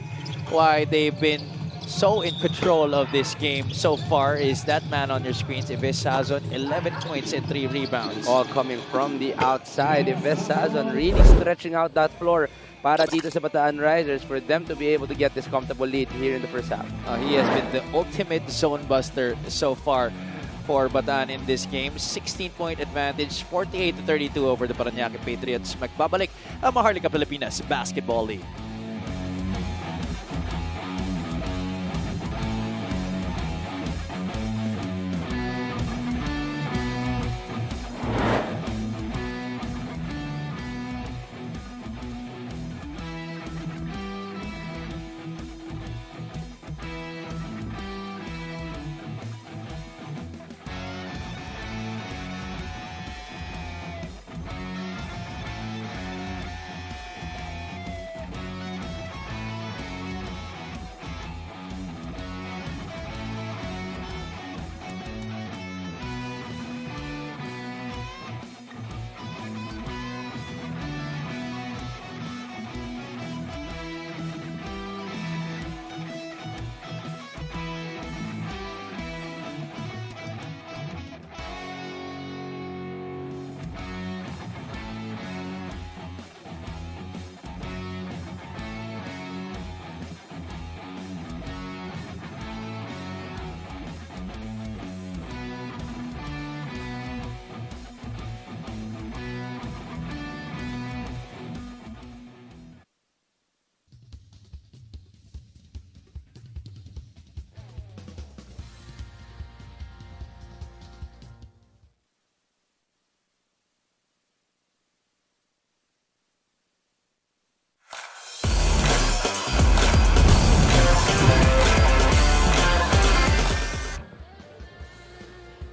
why they've been so in control of this game so far is that man on your screens, Yves Sazon, 11 points and 3 rebounds. All coming from the outside. Yves Sazon really stretching out that floor para dito sa Bataan Risers for them to be able to get this comfortable lead here in the first half. He has been the ultimate zone buster so far for Bataan in this game. 16-point advantage, 48-32 over the Parañaque Patriots. Magbabalik ang Maharlika Pilipinas Basketball League.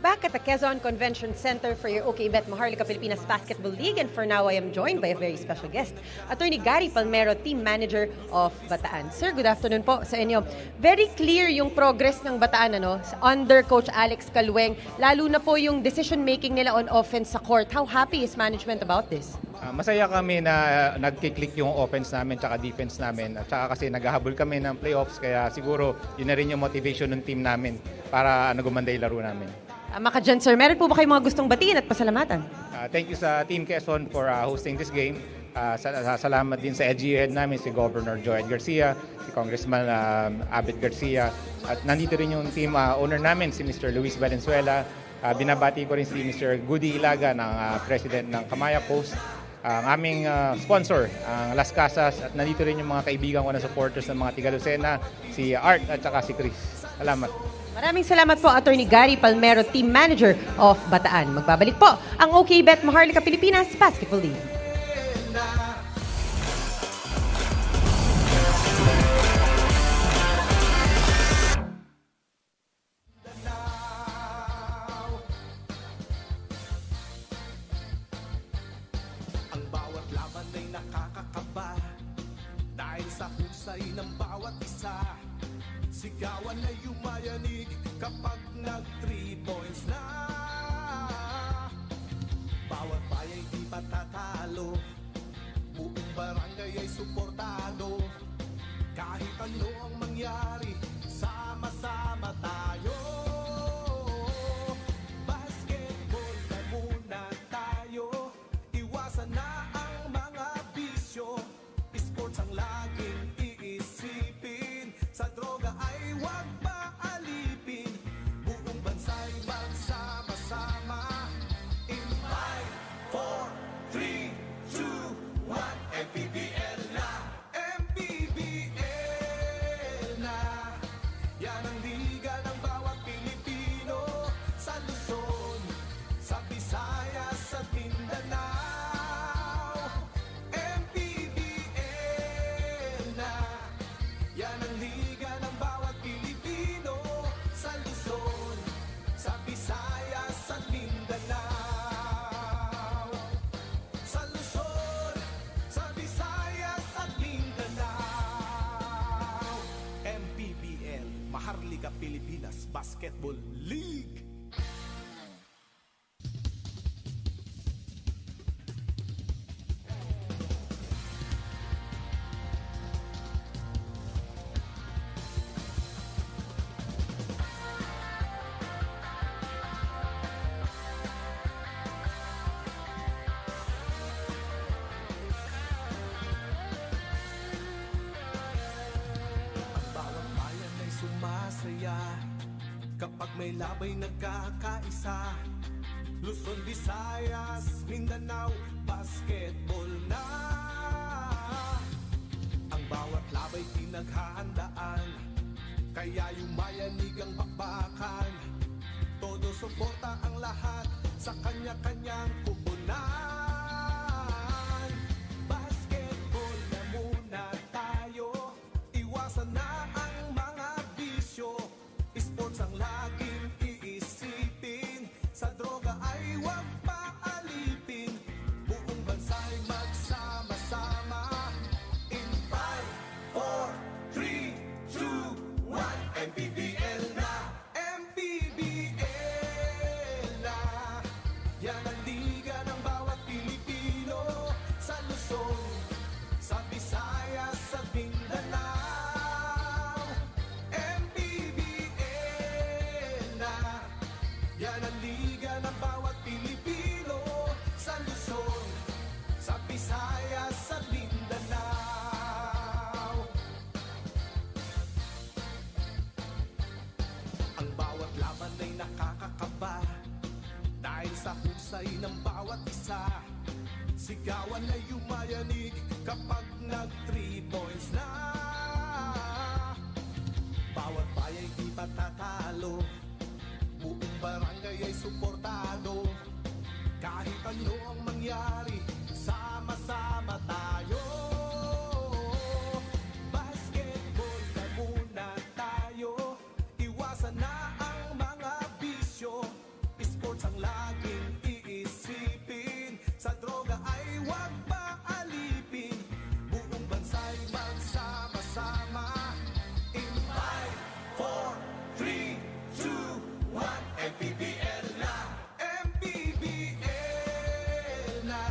Back at the Quezon Convention Center for your OKBet Maharlika Pilipinas Basketball League, and for now I am joined by a very special guest, Attorney Gary Palmero, Team Manager of Bataan. Sir, good afternoon po sa inyo. Very clear yung progress ng Bataan under Coach Alex Calueng, lalo na po yung decision-making nila on offense sa court. How happy is management about this? Masaya kami na nagkiklik yung offense namin tsaka defense namin. At saka kasi naghahabol kami ng playoffs kaya siguro yun na rin yung motivation ng team namin para gumanda yung laro namin. Tama ka dyan, sir. Meron po ba kayong mga gustong batiin at pasalamatan? Thank you sa Team Quezon for hosting this game. Salamat din sa EDG head namin, si Governor Joed Garcia, si Congressman Abet Garcia. At nandito rin yung team owner namin, si Mr. Luis Valenzuela. Binabati ko rin si Mr. Goody Ilaga, ng President ng Kamaya Post. Ang aming sponsor, ang Las Casas, at nandito rin yung mga kaibigan ko na supporters ng mga Tiga-Lucena, si Art at saka si Chris. Salamat. Maraming salamat po, Attorney Gary Palmero, Team Manager of Bataan. Magbabalik po ang OK Bet Maharlika Pilipinas Basketball League. Ang bawat laban ay nakakakaba dahil sa husay ng bawat isa. Sigawan ay yumayanig kapag nag 3 points na. Bawat bayay di patatalo, buong barangay ay suportado. Kahit ano ang mangyari, sama-sama tayo. Basketball na muna tayo, iwasan na ang mga bisyo. Sports ang laging iisipin, sa droga ay huwag maalipin. Buong bansa'y magsama-sama. In 5, 4, 3, 2, 1, MPBL na, MPBL na. Yan ang liga ng bawat Pilipino, sa Luzon, sa Visayas at Mindanao. MPBL na. Yan ang liga ng bawat Pilipino, sa Luzon, sa Visayas at Mindanao. Sa Luzon, sa Visayas at Mindanao. MPBL, Maharlika Pilipinas Basketball League. Ang bawat bayan ay sumasaya kapag may labay nagkakaisa. Luzon, Visayas, Mindanao, basketball na. Ang bawat labay pinaghahandaan, kaya yumayanig ang bakbakan. Todo suporta ang lahat sa kanya-kanyang kupunan. Basketball na muna tayo, iwasan na ang mga bisyo. Sports ang laging iisipin, sa droga ay huwag paalipin. Buong bansa'y magsama-sama. In 5, 4, 3, 2, 1, MPBL na, MPBL na. Yan ang liga ng bawat Pilipino, sa Luzon, sa Visayas at Mindanao. MPBL na. Yan ang liga ng bawat Pilipino, sa Luzon, sa Visayas at Mindanao. Ang bawat laban ay nakakakaba dahil sa husay ng bawat isa. Sigawan ay yumayanig kapag nag 3 points na. Bawat bayay di patatalo, buong barangay ay suportado. Kahit ano ang mangyari, sama-sama tayo. Basketball na muna tayo, iwasan na ang mga bisyo. Sports ang laging iisipin, sa droga ay huwag maalipin. Buong bansa'y magsama-sama. In 5, 4, 3, 2, 1, MPBL na, MPBL na.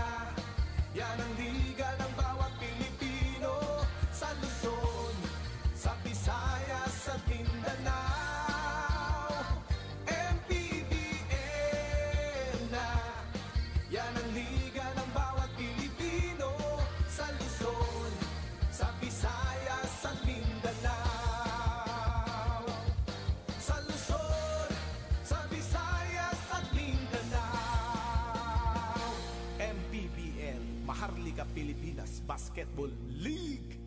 Pilipinas Basketball League.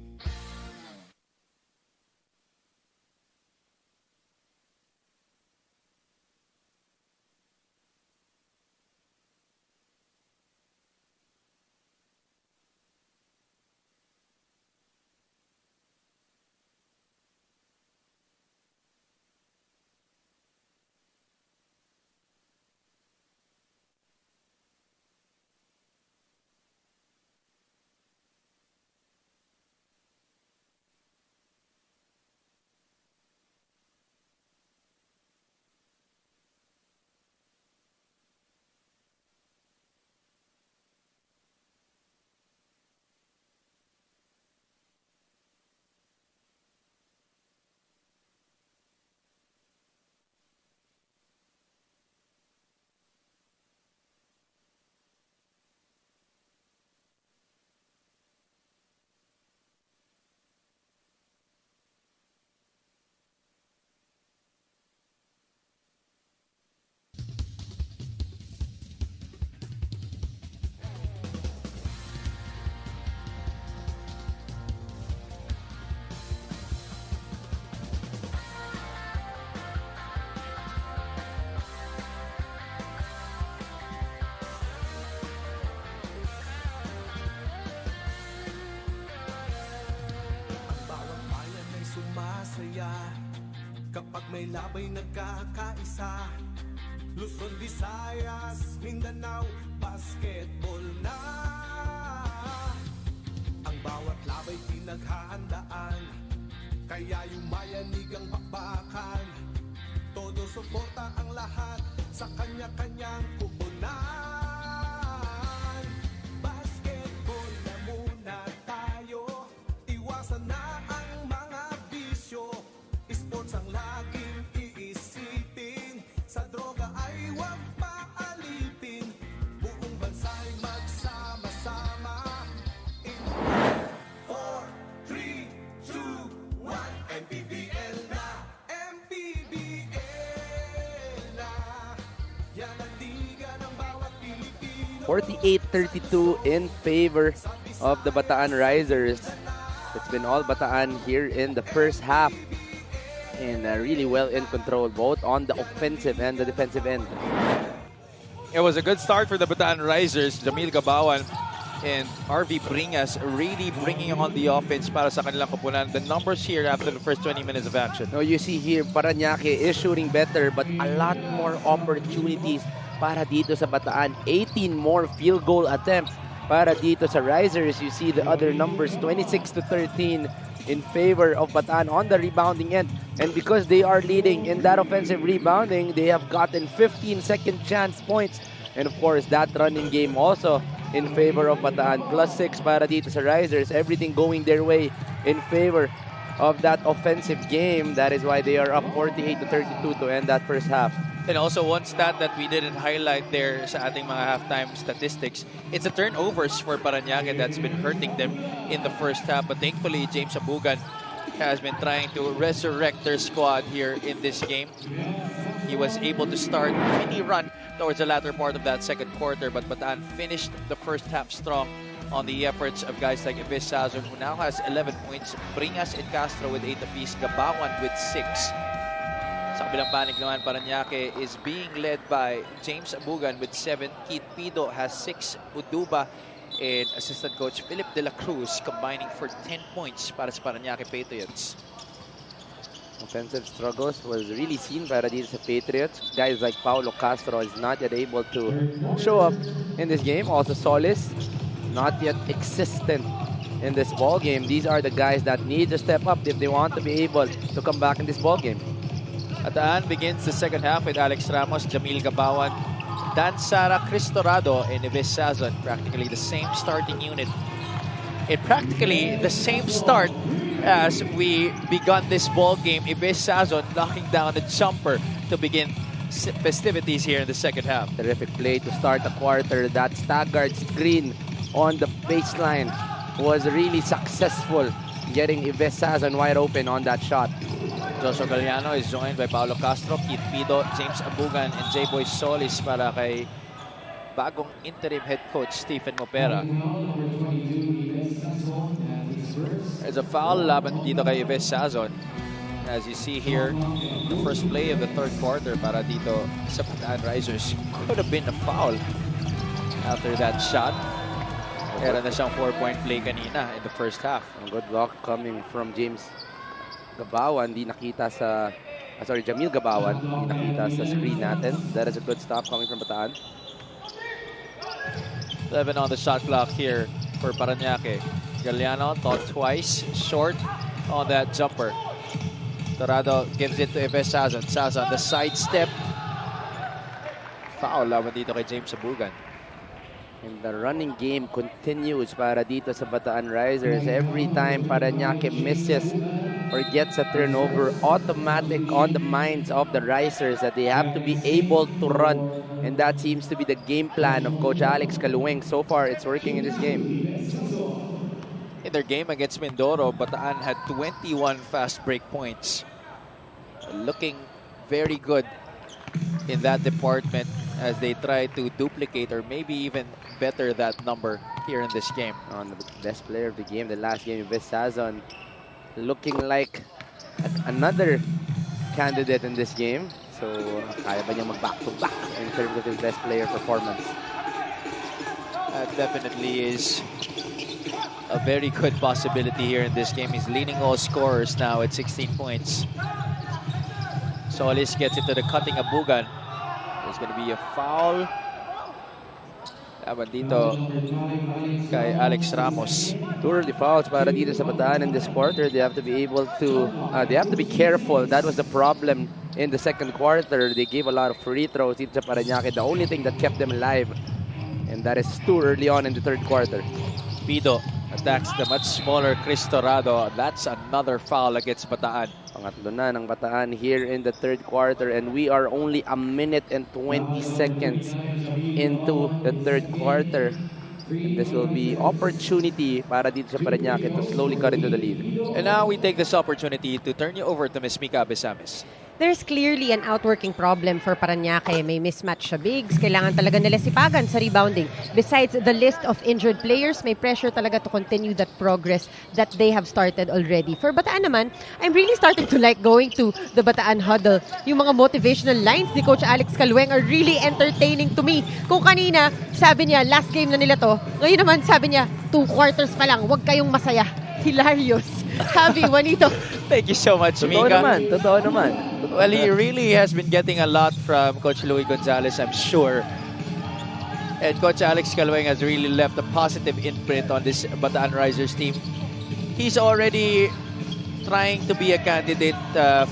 Sumasaya kapag may labay nagkakaisa. Luzon, Visayas, Mindanao, basketball na. Ang bawat labay pinaghahandaan, kaya yumayanig ang bakbakan. Todo suporta ang lahat sa kanya-kanyang pupunan. Basketball na muna tayo, iwasan na ang mga bisyo. Sports ang laging iisipin, sa droga ay huwag paalipin. Buong bansa'y magsama-sama. In 4, 3, 2, 1, MPBL na, MPBL na. Yan ang liga ng bawat Pilipino. 48-32 in favor of the Bataan Risers. It's been all Bataan here in the first half. And really well in control, both on the offensive and the defensive end. It was a good start for the Bataan Risers. Jamil Gabawan and RV Bringas really bringing on the offense para sa kanilang koponan. The numbers here after the first 20 minutes of action. Now you see here, Parañaque is shooting better, but a lot more opportunities para dito sa Bataan. 18 more field goal attempts para dito sa Risers. You see the other numbers, 26-13 in favor of Bataan on the rebounding end. And because they are leading in that offensive rebounding, they have gotten 15 second chance points. And of course, that running game also in favor of Bataan. +6 para dito sa Risers. Everything going their way in favor of that offensive game. That is why they are up 48-32 to end that first half. And also one stat that we didn't highlight there sa ating mga halftime statistics, it's the turnovers for Parañaque that's been hurting them in the first half. But thankfully, James Abugan has been trying to resurrect their squad here in this game. He was able to start a mini run towards the latter part of that second quarter, but Bataan finished the first half strong on the efforts of guys like Ives Sazon, who now has 11 points, Bringas and Castro with 8 apiece, Gabawan with 6. Sa kabilang panig naman, Parañaque is being led by James Abugan with 7. Keith Pido has 6. Uduba and assistant coach Philip De La Cruz combining for 10 points para sa Parañaque Patriots. Offensive struggles was really seen para dito sa Patriots. Guys like Paulo Castro is not yet able to show up in this game. Also Solis, not yet existent in this ball game. These are the guys that need to step up if they want to be able to come back in this ball game. Bataan begins the second half with Alex Ramos, Jamil Gabawan, Dan Sara, Cristorado, and Ives Sazon. Practically the same starting unit. And practically the same start as we begun this ball game. Ives Sazon knocking down a jumper to begin festivities here in the second half. Terrific play to start the quarter. That staggered screen on the baseline was really successful, getting Ives Sazon wide open on that shot. Joshua Galliano is joined by Paulo Castro, Keith Pido, James Abugan, and J-Boy Solis para kay bagong interim head coach Stephen Mopera. There's a foul laban dito kay Ives Sazon. As you see here, the first play of the third quarter para dito sa Bataan Risers. Could have been a foul after that shot. Meron na siyang 4-point play kanina in the first half. Good block coming from James Gabawan. Di nakita sa... Jamil Gabawan. Di nakita sa screen natin. That is a good stop coming from Bataan. 11 on the shot clock here for Parañaque. Galeano thought twice, short on that jumper. Torado gives it to Ives Sazon. Sazon, the sidestep. Foul laban dito kay James Sabugan. And the running game continues para dito sa Bataan Risers. Every time Parañaque misses or gets a turnover, automatic on the minds of the Risers that they have to be able to run. And that seems to be the game plan of Coach Alex Calueng. So far, it's working in this game. In their game against Mindoro, Bataan had 21 fast break points. Looking very good in that department as they try to duplicate or maybe even better that number here in this game. On the best player of the game, the last game, Ives Sazon, looking like another candidate in this game. So, kaya ba niya mag-back-to-back in terms of his best player performance? That definitely is a very good possibility here in this game. He's leading all scorers now at 16 points. Solis gets it to the cutting Abugan. There's going to be a foul. Laban dito kay Alex Ramos. Two early fouls para dito sa Bataan in this quarter. They have to be able to, they have to be careful. That was the problem in the second quarter. They gave a lot of free throws dito sa Parañaque. The only thing that kept them alive, and that is too early on in the third quarter. Pido attacks the much smaller Chris Torado. That's another foul against Bataan. Pangatlo na ng Bataan here in the third quarter, and we are only a minute and 20 seconds into the third quarter. And this will be opportunity para dito sa Parañaque to slowly cut into the lead. And now we take this opportunity to turn you over to Ms. Mika Abesames. There's clearly an outworking problem for Parañaque. May mismatch sa bigs. Kailangan talaga nila sipagan sa rebounding. Besides the list of injured players, may pressure talaga to continue that progress that they have started already. For Bataan naman, I'm really starting to like going to the Bataan huddle. Yung mga motivational lines ni Coach Alex Calueng are really entertaining to me. Kung kanina, sabi niya, last game na nila to. Ngayon naman, sabi niya, 2 quarters pa lang, huwag kayong masaya. Hilarious. Javi, Juanito. Thank you so much, Totoo Mika. naman, totoo naman. Well, he really has been getting a lot from Coach Louis Gonzalez, I'm sure. And Coach Alex Calueng has really left a positive imprint on this Bataan Risers team. He's already trying to be a candidate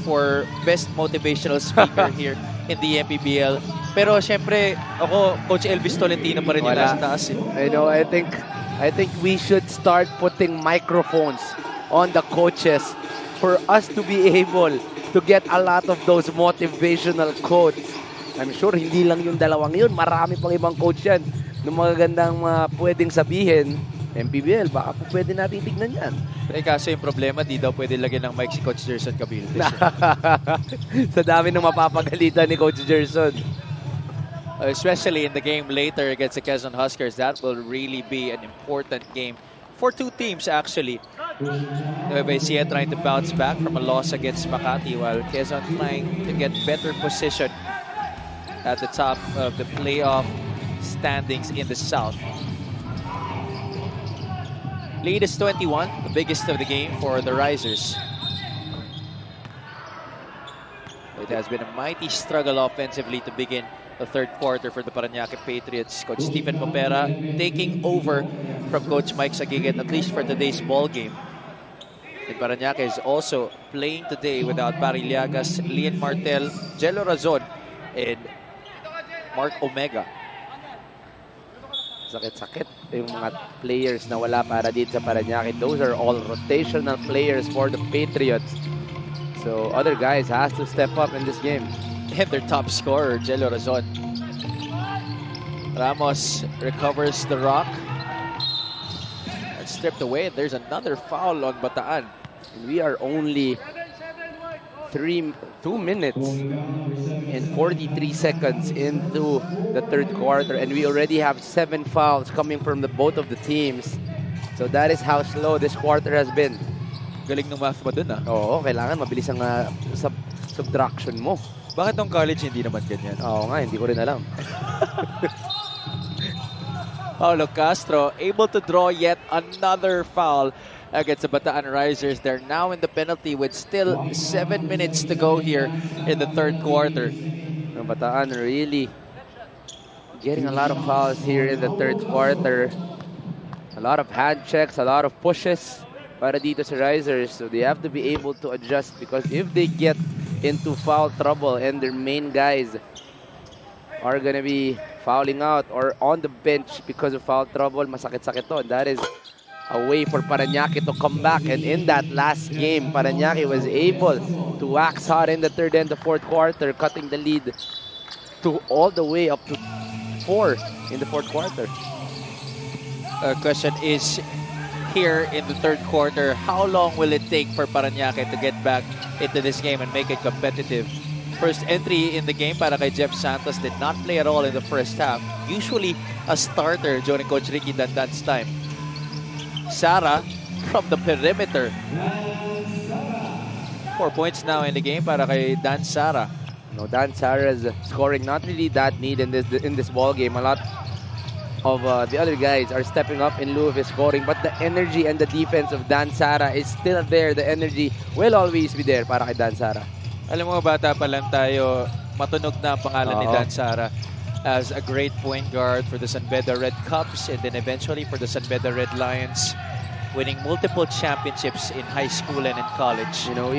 for best motivational speaker here in the MPBL. Pero syempre, ako, Coach Elvis Tolentino pa rin yung nasa taas. I know, I think we should start putting microphones on the coaches for us to be able to get a lot of those motivational quotes. I'm sure hindi lang yung dalawang yun. Marami pang ibang coach yan. Ng mga gandang pwedeng sabihin, MPBL, baka po pwede natin tignan yan. Kaso yung problema, di daw pwede lagyan ng mic si Coach Gerson Cabildes. Sa dami ng mapapagalitan ni Coach Gerson. Especially in the game later against the Quezon Huskers, that will really be an important game for two teams actually. Nueva Ecija trying to bounce back from a loss against Makati, while Quezon trying to get better position at the top of the playoff standings in the South. Lead is 21, the biggest of the game for the Risers. It has been a mighty struggle offensively to begin the third quarter for the Parañaque Patriots. Coach Stephen Popera taking over from Coach Mike Sagiget, at least for today's ball game. And Parañaque is also playing today without Barry Liagas, Lian Martel, Jello Razon, and Mark Omega. Sakit-sakit yung mga players na wala para dito sa Parañaque. Those are all rotational players for the Patriots. So other guys has to step up in this game. And their top scorer, Jello Razon. Ramos recovers the rock. And stripped away. There's another foul on Bataan. We are only 2 minutes and 43 seconds into the third quarter, and we already have 7 fouls coming from both of the teams. So that is how slow this quarter has been. Galing ng math mo dun ah. Oo, kailangan mabilis ang subtraction mo. Bakit nung college hindi naman ganyan? Oo nga, hindi ko rin alam. Paulo Castro able to draw yet another foul against the Bataan Risers. They're now in the penalty with still 7 minutes to go here in the third quarter. Ang Bataan really getting a lot of fouls here in the third quarter. A lot of hand checks, a lot of pushes para dito sa Risers. So they have to be able to adjust because if they get into foul trouble and their main guys are gonna be fouling out or on the bench because of foul trouble, masakit-sakit to. And that is a way for Parañaque to come back. And in that last game, Parañaque was able to wax hot in the third and the fourth quarter, cutting the lead to all the way up to 4 in the fourth quarter. Question is, here in the third quarter, how long will it take for Parañaque to get back into this game and make it competitive? First entry in the game para kay Jeff Santos, did not play at all in the first half. Usually a starter during Coach Ricky Dandan's time. Sara from the perimeter. 4 points now in the game para kay Dan Sara. No, Dan Sara's scoring not really that need in this ball game. A lot of the other guys are stepping up in lieu of his scoring, but the energy and the defense of Dan Sara is still there. The energy will always be there para kay Dan Sara. Alam mo, bata pa lang tayo, matunog na ang pangalan ni Dan Sara as a great point guard for the San Beda Red Cubs and then eventually for the San Beda Red Lions, winning multiple championships in high school and in college. You know,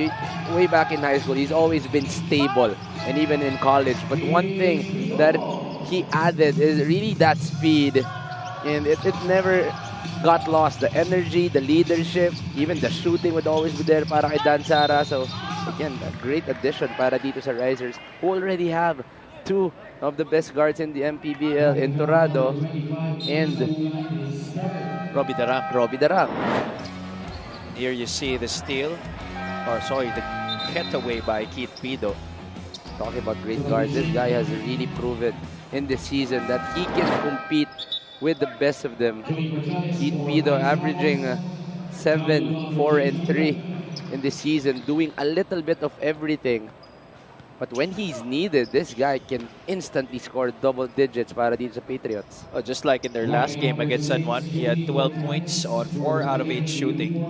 way back in high school, he's always been stable, and even in college. But one thing that he added is really that speed, and it never got lost. The energy, the leadership, even the shooting would always be there para kay Dan Sara. So again, a great addition para dito sa Risers, who already have 2 of the best guards in the MPBL in Torado and Robbie Darang. Robbie Darang. Here you see the steal, or sorry, the getaway by Keith Pido. Talking about great guards, this guy has really proven in this season that he can compete with the best of them. Keith Pido averaging 7, 4, and 3 in this season, doing a little bit of everything. But when he's needed, this guy can instantly score double digits para dito sa Patriots. Oh, just like in their last game against San Juan, he had 12 points on 4 out of 8 shooting.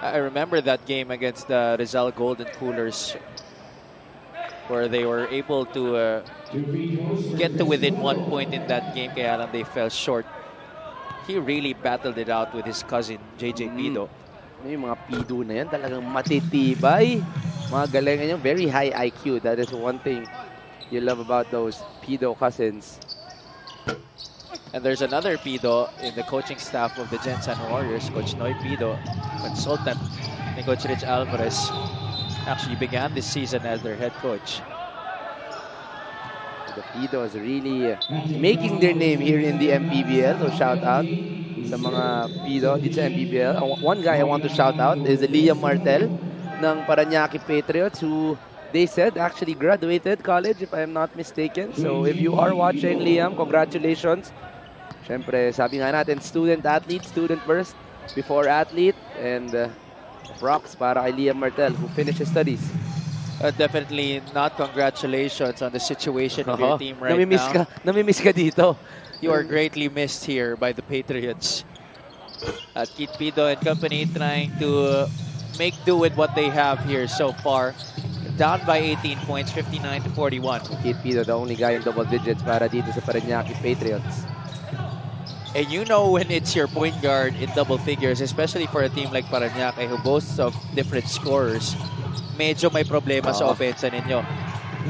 I remember that game against the Rizal Golden Coolers, where they were able to get to within 1 point in that game, kaya lang they fell short. He really battled it out with his cousin, JJ Pido. Yung mga Pido na yan, talagang matitibay. Mga galingan yung very high IQ. That is one thing you love about those Pido cousins. And there's another Pido in the coaching staff of the Gensan Warriors, Coach Noy Pido, consultant ni Coach Rich Alvarez. Actually began this season as their head coach. The Pidos really making their name here in the MPBL. So shout out sa mga Pido dito sa MPBL. One guy I want to shout out is Liam Martel ng Parañaque Patriots, who they said actually graduated college if I'm not mistaken. So if you are watching, Liam, congratulations. Siyempre, sabi nga natin, student athlete, student first before athlete, and props para kay Liam Martel who finished his studies. Definitely not congratulations on the situation of your team right now. Namimiss ka dito. You are greatly missed here by the Patriots. Keith Pido and company trying to make do with what they have here so far. Down by 18 points, 59-41. Keith Pido, the only guy in double digits para dito sa Parañaque Patriots. And you know when it's your point guard in double figures, especially for a team like Parañaque who boasts of different scorers, medyo may problema sa opensa ninyo.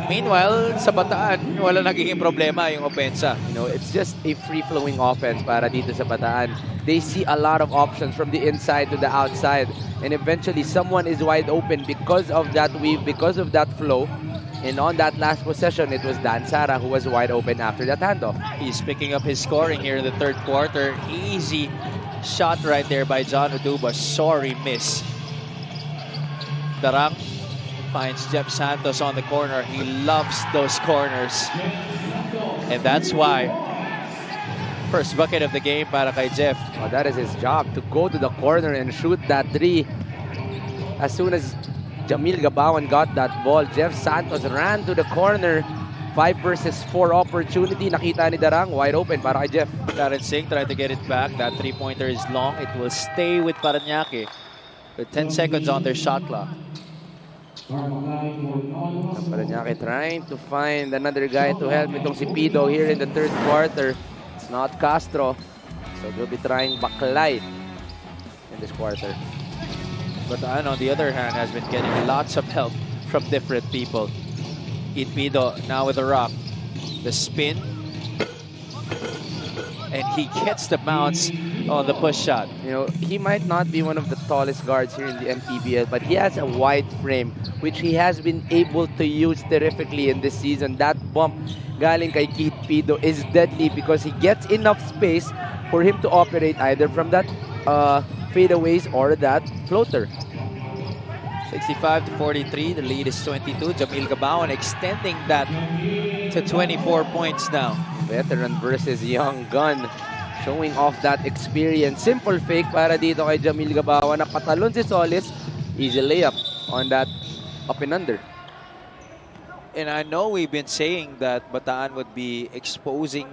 Meanwhile, sa Bataan, wala nagiging problema yung opensa. You know, it's just a free-flowing offense para dito sa Bataan. They see a lot of options from the inside to the outside. And eventually, someone is wide open because of that weave, because of that flow. And on that last possession, it was Dan Sara who was wide open after that handoff. He's picking up his scoring here in the third quarter. Easy shot right there by John Uduba. Sorry miss. Darang finds Jeff Santos on the corner. He loves those corners. And that's why First bucket of the game para kay Jeff. Oh, that is his job, to go to the corner and shoot that three. As soon as Jamil Gabawan got that ball, Jeff Santos ran to the corner. 5 versus 4 opportunity. Nakita ni Darang, wide open para kay Jeff. Darren Singh tried to get it back. That three-pointer is long. It will stay with Parañaque with 10 seconds on their shot clock. Parañaque trying to find another guy to help itong si Pido here in the third quarter. It's not Castro, so they'll be trying Baklay in this quarter. Bataan, on the other hand, has been getting lots of help from different people. Pido now with the rock. The spin. And he gets the bounce on the push shot. You know, he might not be one of the tallest guards here in the MPBL, but he has a wide frame, which he has been able to use terrifically in this season. That bump galing kay Keith Pido is deadly because he gets enough space for him to operate either from that fadeaways or that floater. 65-43, the lead is 22. Jamil Gabawan extending that to 24 points now. Veteran versus young gun, showing off that experience. Simple fake para dito kay Jamil Gabawan. Napatalon si Solis. Easy layup on that up and under. And I know we've been saying that Bataan would be exposing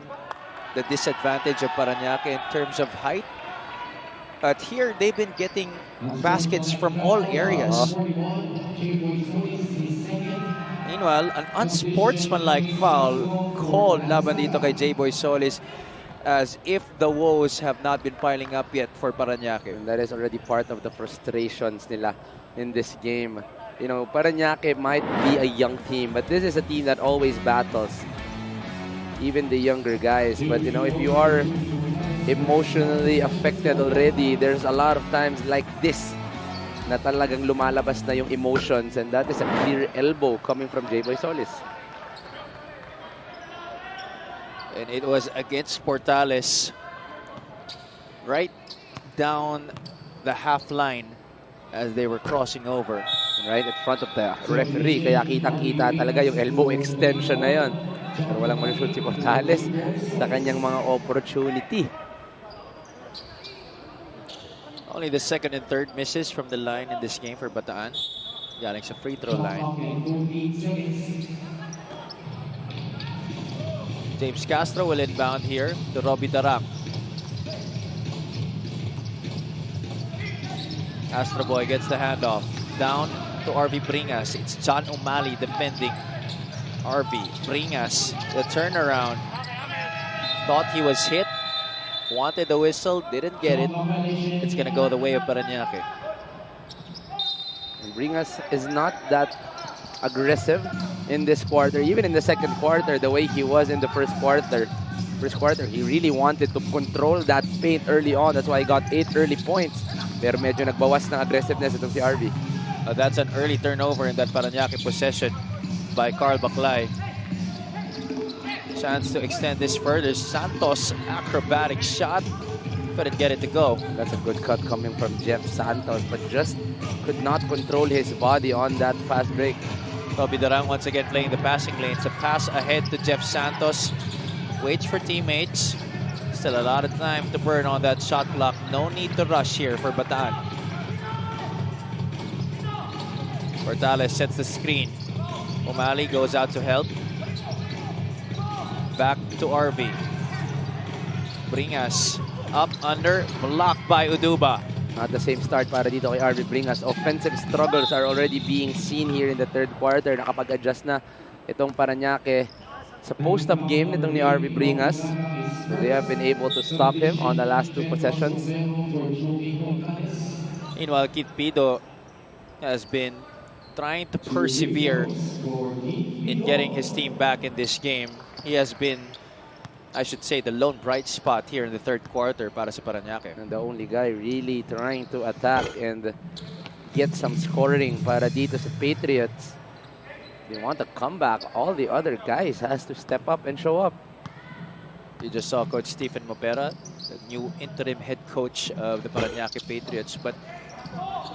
the disadvantage of Parañaque in terms of height. But here, they've been getting baskets from all areas. Meanwhile, an unsportsmanlike foul called laban dito kay J-Boy Solis, as if the woes have not been piling up yet for Parañaque. And that is already part of the frustrations nila in this game. You know, Parañaque might be a young team, but this is a team that always battles even the younger guys. But you know, if you are emotionally affected already, there's a lot of times like this na talagang lumalabas na yung emotions, and that is a clear elbow coming from J-Boy Solis. And it was against Portales right down the half line as they were crossing over. Right in front of the referee, kaya kitang-kita talaga yung elbow extension na yun. Pero walang malushoot si Portales sa kanyang mga opportunity. Only the second and third misses from the line in this game for Bataan. Galing sa free throw line. James Castro will inbound here to Robbie Darak. Castro boy gets the handoff. Down to RV Bringas. It's John O'Malley defending RV. Bringas, the turnaround. Thought he was hit. Wanted the whistle, didn't get it. It's going to go the way of Parañaque. Bringas is not that aggressive in this quarter, even in the second quarter, the way he was in the first quarter. He really wanted to control that paint early on. That's why he got 8 early points. Pero medyo nagbawas ng aggressiveness itong si RV. That's an early turnover in that Parañaque possession by Carl Baklay. Chance to extend this further. Santos, acrobatic shot. Couldn't get it to go. That's a good cut coming from Jeff Santos, but just could not control his body on that fast break. Robbie Darang once again playing the passing lane. It's a pass ahead to Jeff Santos. Waits for teammates. Still a lot of time to burn on that shot clock. No need to rush here for Bataan. Portales sets the screen. O'Malley goes out to help. Back to RV. Bringas up under, blocked by Uduba. Not the same start para dito kay RV Bringas. Offensive struggles are already being seen here in the third quarter. Nakapag-adjust na itong Parañaque sa post-up game nitong ni RV Bringas. They have been able to stop him on the last 2 possessions. Meanwhile, Keith Pido has been trying to persevere in getting his team back in this game. He has been, I should say, the lone bright spot here in the third quarter para sa Parañaque. And the only guy really trying to attack and get some scoring para dito sa Patriots. They want a comeback. All the other guys has to step up and show up. You just saw Coach Stephen Mopera, the new interim head coach of the Parañaque Patriots, but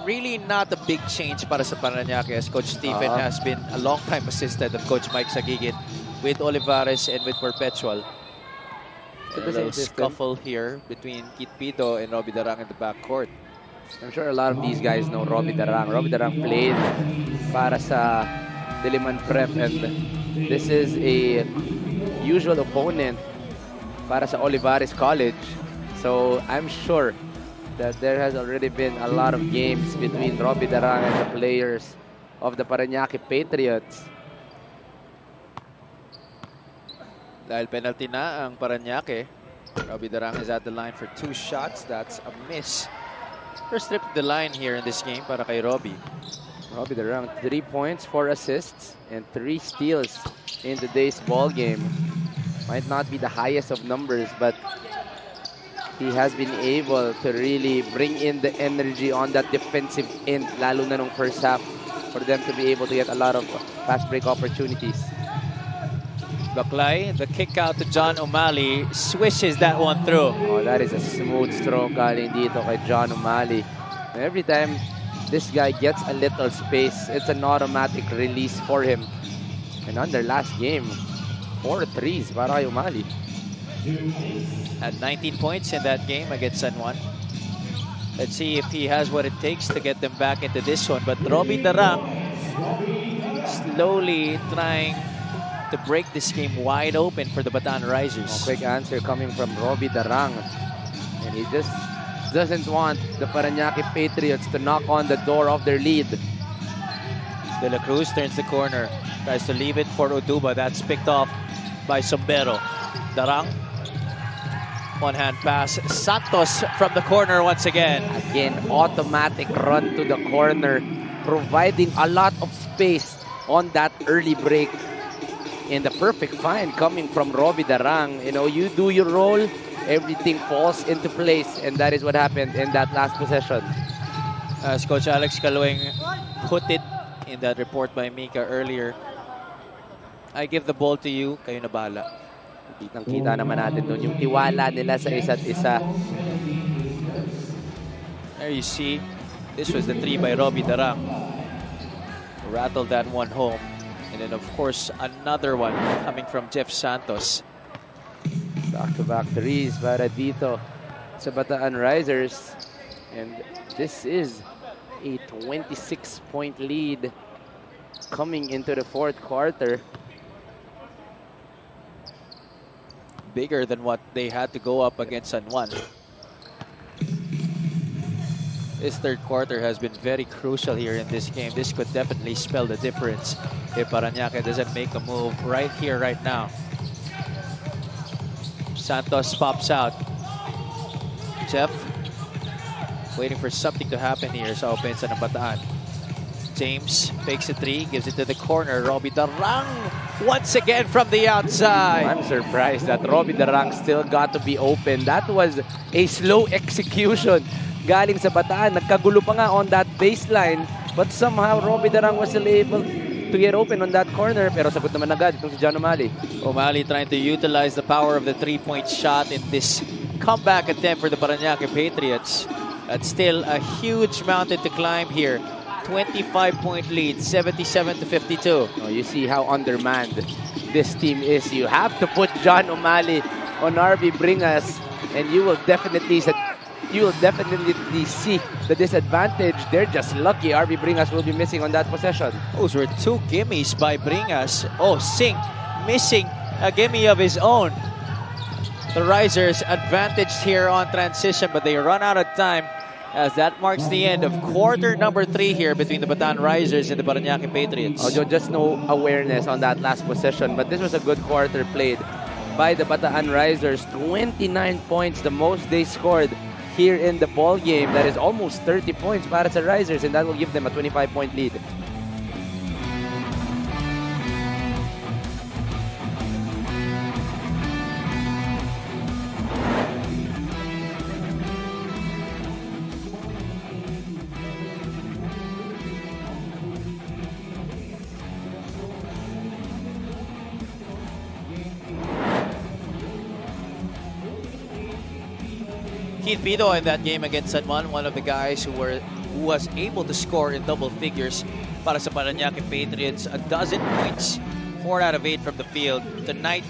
really not a big change para sa Parañaque, as Coach Stephen has been a long-time assistant of Coach Mike Sagigit with Olivares and with Perpetual. to A the same little system. scuffle here between Kit Pido and Robby Darang in the backcourt. I'm sure a lot of these guys know Robby Darang. Robby Darang played para sa Diliman Prep, and this is a usual opponent para sa Olivares College. So I'm sure that there has already been a lot of games between Robby Darang and the players of the Parañaque Patriots. Dahil penalty na ang Parañaque, Robby Darang is at the line for 2 shots. That's a miss. First trip to the line here in this game para kay Robby. Robby Darang, 3 points, 4 assists, and 3 steals in today's ball game. Might not be the highest of numbers, but he has been able to really bring in the energy on that defensive end, lalo na nung first half, for them to be able to get a lot of fast break opportunities. Baklay, the kick out to John O'Malley, swishes that one through. Oh, that is a smooth stroke galing dito kay John O'Malley. Every time this guy gets a little space, it's an automatic release for him. And on their last game, 4 threes para kay O'Malley. Had 19 points in that game against San Juan. Let's see if he has what it takes to get them back into this one. But Robby Darang slowly trying to break this game wide open for the BATAAN Risers. Quick answer coming from Robby Darang. And he just doesn't want the Parañaque Patriots to knock on the door of their lead. De La Cruz turns the corner. Tries to leave it for Oduba. That's picked off by Sombero. Darang. One-hand pass. Santos from the corner once again. Again, automatic run to the corner, providing a lot of space on that early break. And the perfect find coming from Robby Darang. You know, you do your role, everything falls into place, and that is what happened in that last possession. As Coach Alex Calueng put it in that report by Mika earlier, I give the ball to you, kayo na bala. Kitang-kita naman natin doon yung tiwala nila sa isa't isa. There you see, this was the 3 by Robby Darang. Rattled that one home. And then, of course, another one coming from Jeff Santos. Back-to-back threes para dito sa BATAAN Risers. And this is a 26-point lead coming into the 4th quarter. Bigger than what they had to go up against San Juan. This 3rd quarter has been very crucial here in this game. This could definitely spell the difference if Parañaque doesn't make a move right here, right now. Santos pops out. Jeff waiting for something to happen here sa opensa ng BATAAN. James fakes a 3, gives it to the corner. Robby Darang once again from the outside. I'm surprised that Robby Darang still got to be open. That was a slow execution galing sa BATAAN. Nagkagulo pa nga on that baseline, but somehow Robby Darang was still able to get open on that corner. Pero sagot naman agad itong si John O'Malley. O'Malley trying to utilize the power of the 3-point shot in this comeback attempt for the Parañaque Patriots. That's still a huge mountain to climb here. 25-point lead, 77-52. Oh, you see how undermanned this team is. You have to put John O'Malley on RB Bringas, and you will definitely see the disadvantage. They're just lucky RB Bringas will be missing on that possession. Those were 2 gimmies by Bringas. Oh, Singh missing a gimme of his own. The Risers advantaged here on transition, but they run out of time as that marks the end of quarter number 3 here between the BATAAN Risers and the Parañaque Patriots. Oh, just no awareness on that last possession, but this was a good quarter played by the BATAAN Risers. 29 points, the most they scored here in the ball game. That is almost 30 points para sa Risers, and that will give them a 25-point lead. Keith Pido in that game against San Juan, one of the guys who was able to score in double figures para sa Parañaque Patriots. 12 points, 4 out of 8 from the field. Tonight,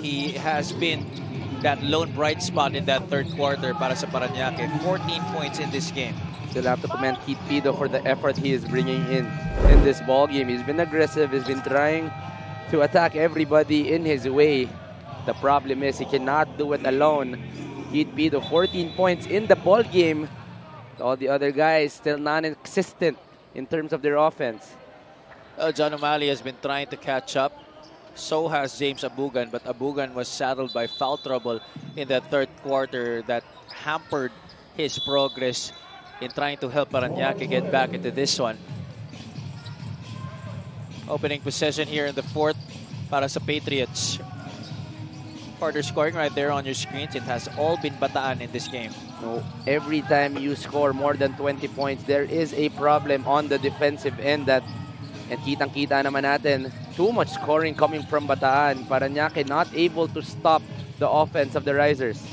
he has been that lone bright spot in that third quarter para sa Parañaque. 14 points in this game. Still have to commend Keith Pido for the effort he is bringing in this ball game. He's been aggressive. He's been trying to attack everybody in his way. The problem is he cannot do it alone. Keith Pido, 14 points in the ball game. All the other guys still non-existent in terms of their offense. John O'Malley has been trying to catch up. So has James Abugan, but Abugan was saddled by foul trouble in that third quarter that hampered his progress in trying to help Parañaque get back into this one. Opening possession here in the fourth para sa Patriots. Quarter scoring right there on your screens. It has all been Bataan in this game. No, every time you score more than 20 points, there is a problem on the defensive end that, and kitang-kita naman natin, too much scoring coming from Bataan. Parañaque not able to stop the offense of the Risers.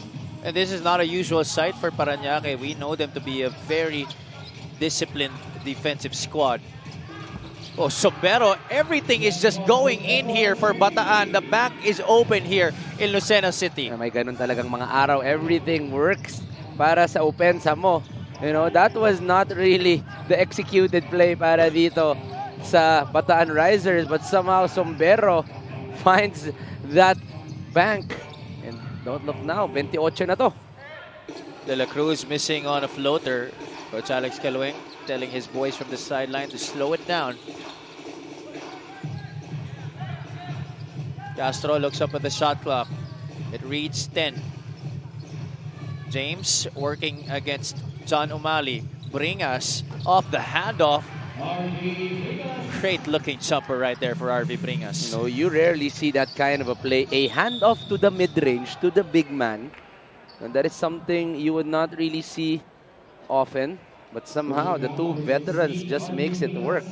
And this is not a usual sight for Parañaque. We know them to be a very disciplined defensive squad. Oh, Sombero, everything is just going in here for Bataan. The back is open here in Lucena City. May ganun talagang mga araw. Everything works para sa opensa mo. You know, that was not really the executed play para dito sa Bataan Risers, but somehow Sombero finds that bank. And don't look now, 28 na to. De La Cruz missing on a floater. Coach Alex Calueng telling his boys from the sideline to slow it down. Castro looks up at the shot clock. It reads 10. James working against John O'Malley. Bringas off the handoff. Great looking jumper right there for RV Bringas. No, you rarely see that kind of a play. A handoff to the mid-range, to the big man. And that is something you would not really see often. But somehow, the two veterans just makes it work.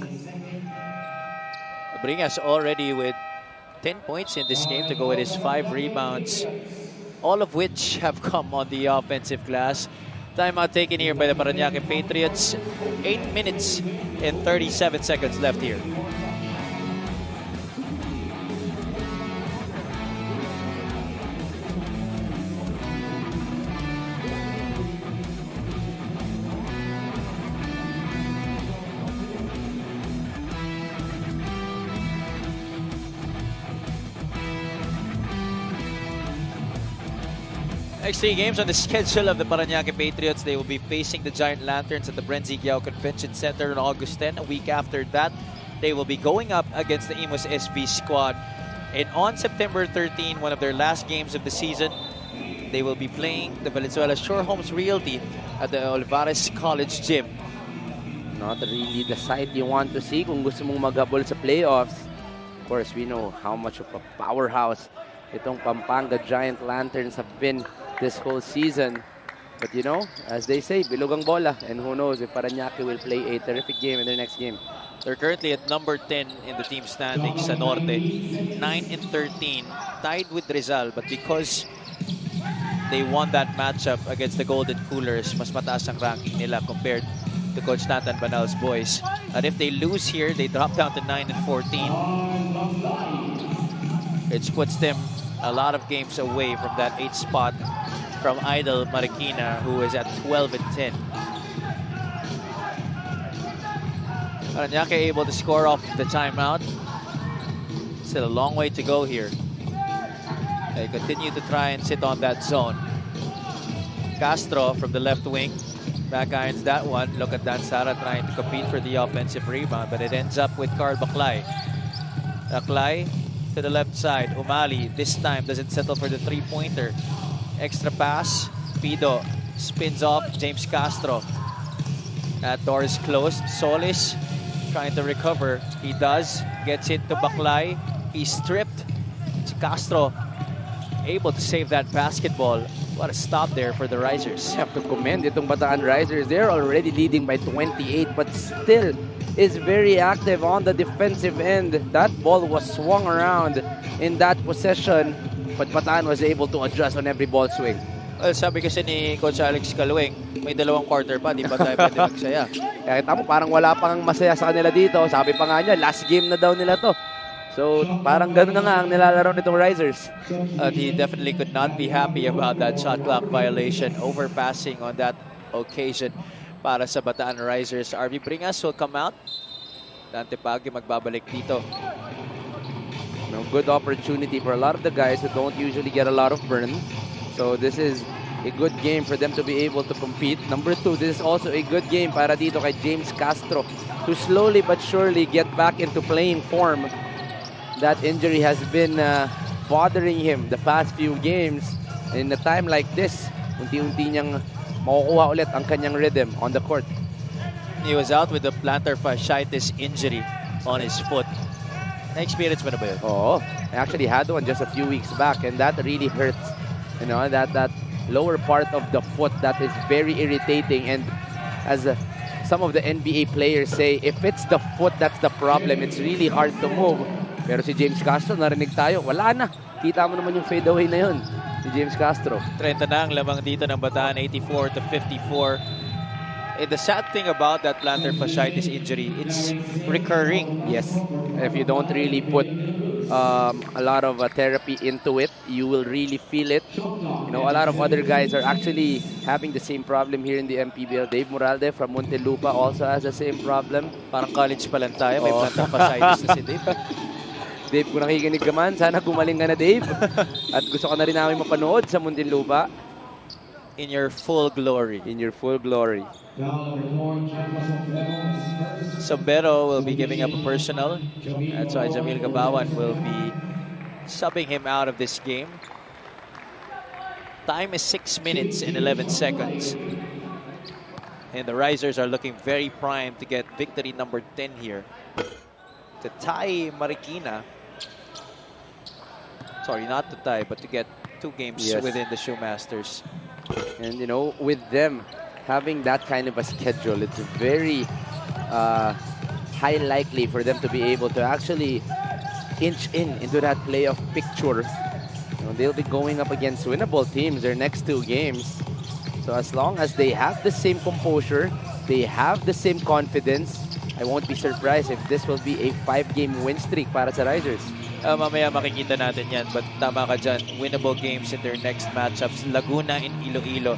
Bringas already with 10 points in this game to go with his 5 rebounds. All of which have come on the offensive glass. Timeout taken here by the Parañaque Patriots. 8 minutes and 37 seconds left here. Next 3 games on the schedule of the Parañaque Patriots. They will be facing the Giant Lanterns at the Brenzy Giao Convention Center on August 10. A week after that, they will be going up against the Imus SB squad. And on September 13, one of their last games of the season, they will be playing the Valenzuela Shore Homes Realty at the Olivares College Gym. Not really the sight you want to see kung gusto mong maghabol sa playoffs. Of course, we know how much of a powerhouse itong Pampanga Giant Lanterns have been this whole season. But you know, as they say, bilog ang bola. And who knows if Parañaque will play a terrific game in their next game. They're currently at number 10 in the team standings sa Norte. 9 and 13, tied with Rizal. But because they won that matchup against the Golden Coolers, mas mataas ang ranking nila compared to Coach Nathan Banal's boys. And if they lose here, they drop down to 9 and 14. Which puts them a lot of games away from that 8th spot from Idol Marikina, who is at 12 and 10. Parañaque able to score off the timeout. Still a long way to go here. They continue to try and sit on that zone. Castro from the left wing. Back irons that one. Look at Dan Sara trying to compete for the offensive rebound, but it ends up with Carl Baclay. Baclay to the left side. O'Malley this time doesn't settle for the three-pointer. Extra pass. Pido spins off James Castro. That door is closed. Solis trying to recover. He does. Gets it to Baclay. He's stripped. It's Castro able to save that basketball. What a stop there for the Risers. You have to commend itong Bataan Risers. They're already leading by 28, but still is very active on the defensive end. That ball was swung around in that possession, but Bataan was able to adjust on every ball swing. Well, sabi kasi ni Coach Alex Calueng, may dalawang quarter pa, di ba tayo pwede magsaya? Kaya kita mo, parang wala pang masaya sa kanila dito. Sabi pa nga niya, last game na daw nila to. So, parang gano'n na nga ang nilalaro nitong Risers. He definitely could not be happy about that shot clock violation, overpassing on that occasion para sa Bataan Risers. RB Bringas will come out. Dante Paggi magbabalik dito. No, good opportunity for a lot of the guys who don't usually get a lot of burn. So, this is a good game for them to be able to compete. Number 2, this is also a good game para dito kay James Castro to slowly but surely get back into playing form. That injury has been bothering him the past few games. In a time like this, unti-unti niyang makukuha ulit ang kanyang rhythm on the court. He was out with the plantar fasciitis injury on his foot. Na-experience mo na ba yun? Oh, I actually had one just a few weeks back, and that really hurts. You know, that lower part of the foot, that is very irritating. And as some of the NBA players say, if it's the foot that's the problem, it's really hard to move. Pero si James Castro, narinig tayo, wala na. Kita mo naman yung fadeaway na yun, si James Castro. 30 na ang lamang dito ng Bataan, 84-54. And the sad thing about that plantar fasciitis injury, it's recurring. Yes, if you don't really put a lot of therapy into it, you will really feel it. You know, a lot of other guys are actually having the same problem here in the MPBL. Dave Moralde from Muntinlupa also has the same problem. Parang college pa lang tayo, may plantar fasciitis na si Dave. Dave, kung nakikinig ka man, sana gumaling ka na, Dave. At gusto ka na rin namin mapanood sa Muntinlupa. In your full glory. In your full glory. Sombero will be giving up a personal. That's why Jamil Gabawan will be subbing him out of this game. Time is 6 minutes and 11 seconds. And the Risers are looking very primed to get victory number 10 here. To tie Marikina. Sorry, not to tie, but to get 2 games within the Shoemasters. And, you know, with them having that kind of a schedule, it's very high likely for them to be able to actually inch into that playoff picture. You know, they'll be going up against winnable teams their next 2 games. So as long as they have the same composure, they have the same confidence, I won't be surprised if this will be a 5-game win streak para sa Risers. Mamaya makikita natin yan, but tama ka dyan. Winnable games in their next matchups, Laguna and Iloilo.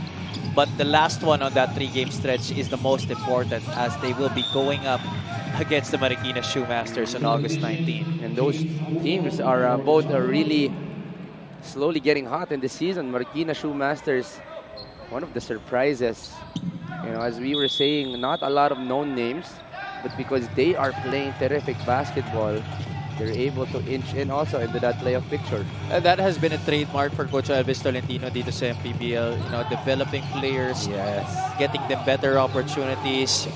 But the last one on that 3-game stretch is the most important, as they will be going up against the Marikina Shoemasters on August 19. And those teams are both really slowly getting hot in the season. Marikina Shoemasters, one of the surprises. You know, as we were saying, not a lot of known names, but because they are playing terrific basketball, they're able to inch in also into that playoff picture. And that has been a trademark for Coach Elvis Tolentino dito sa MPBL. You know, developing players, getting them better opportunities.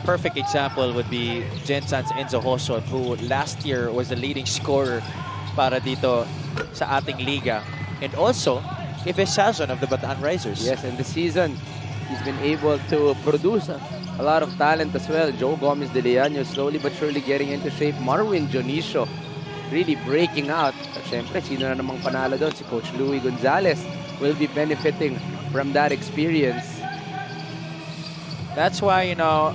Perfect example would be Jensen's Enzo Hoson, who last year was the leading scorer para dito sa ating liga. And also, Ives Sazon of the Bataan Risers. Yes, and this season, he's been able to produce a lot of talent as well. Joe Gomez de Leaño slowly but surely getting into shape. Marwin Dionisio really breaking out. At syempre, sino na namang panalo doon? Si Coach Louie Gonzalez will be benefiting from that experience. That's why, you know,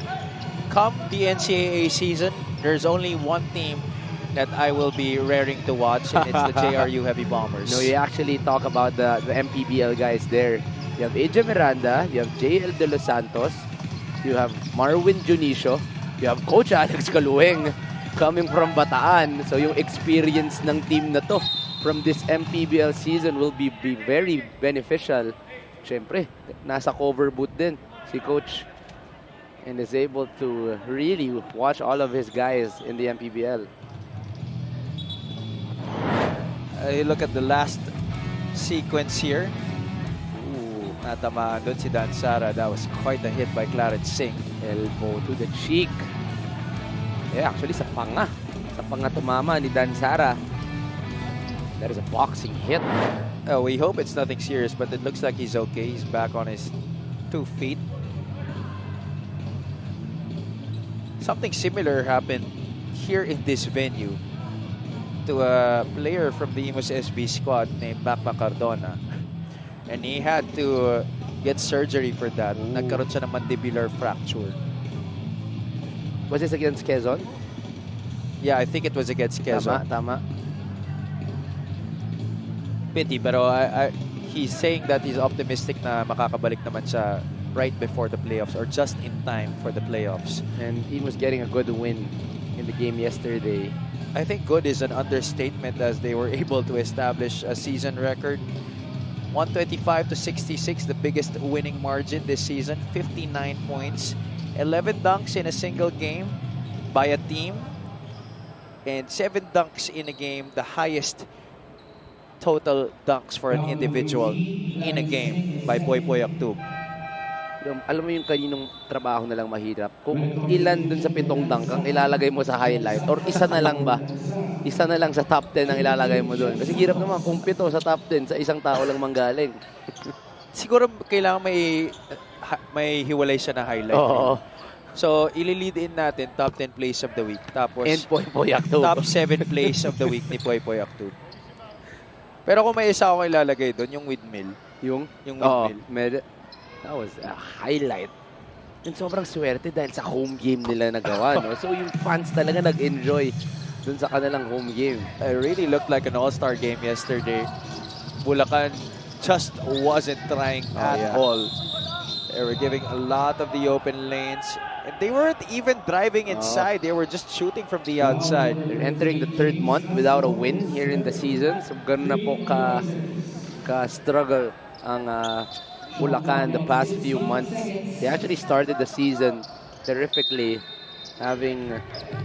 come the NCAA season, there's only one team that I will be raring to watch, and it's the JRU Heavy Bombers. No, you actually talk about the MPBL guys there. You have AJ Miranda, you have JL De Los Santos, you have Marwin Dionisio, you have Coach Alex Calueng coming from Bataan. So yung experience ng team na to from this MPBL season will be very beneficial. Siyempre, nasa cover boot din si Coach and is able to really watch all of his guys in the MPBL. You look at the last sequence here. Natamaan doon si Dan Sara. That was quite a hit by Clarence Singh. Elbow to the cheek. Yeah, actually sa panga. Sa panga tumama ni Dan Sara. That is a boxing hit. We hope it's nothing serious, but it looks like he's okay. He's back on his 2 feet. Something similar happened here in this venue to a player from the Imus SB squad named Macma Cardona. And he had to get surgery for that. Nagkaroon siya ng mandibular fracture. Was this against Quezon? Yeah, I think it was against Quezon. Tama. Pity, pero he's saying that he's optimistic na makakabalik naman siya right before the playoffs or just in time for the playoffs. And he was getting a good win in the game yesterday. I think good is an understatement as they were able to establish a season record. 125-66, the biggest winning margin this season. 59 points, 11 dunks in a single game by a team, and 7 dunks in a game, the highest total dunks for an individual in a game by Poy Poy Actub. Alam mo yung kaninong trabaho na lang mahirap? Kung ilan dun sa 7 dunk ang ilalagay mo sa highlight or isa na lang ba? Isa na lang sa top 10 ang ilalagay mo dun. Kasi hirap naman kung 7 sa top 10 sa isang tao lang manggaling. Siguro kailangan may hiwalay siya na highlight. Oo. So, ililid in natin top 10 plays of the week. Tapos, And Poy Poy Actub. top 7 plays of the week ni Poy Poy Actub. Pero kung may isa akong ilalagay doon, yung windmill. Yung windmill. That was a highlight. And sobrang swerte dahil sa home game nila nagawa. No? So yung fans talaga nag-enjoy dun sa kanilang home game. It really looked like an all-star game yesterday. Bulacan just wasn't trying at all. They were giving a lot of the open lanes. And they weren't even driving inside. They were just shooting from the outside. They're entering the 3rd month without a win here in the season. So ganun na po ka-struggle ang Bulacan the past few months. They actually started the season terrifically, having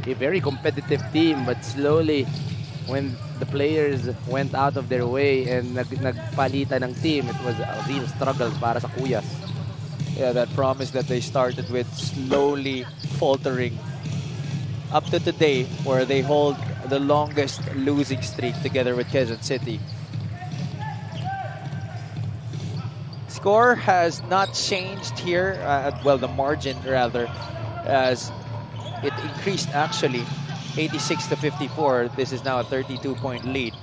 a very competitive team, but slowly when the players went out of their way and nagpalitan ng team, it was a real struggle para sa Kuyas. Yeah, that promise that they started with slowly faltering up to today, where they hold the longest losing streak together with Quezon City. Score has not changed here, well, the margin rather, as it increased actually 86-54. This is now a 32-point lead.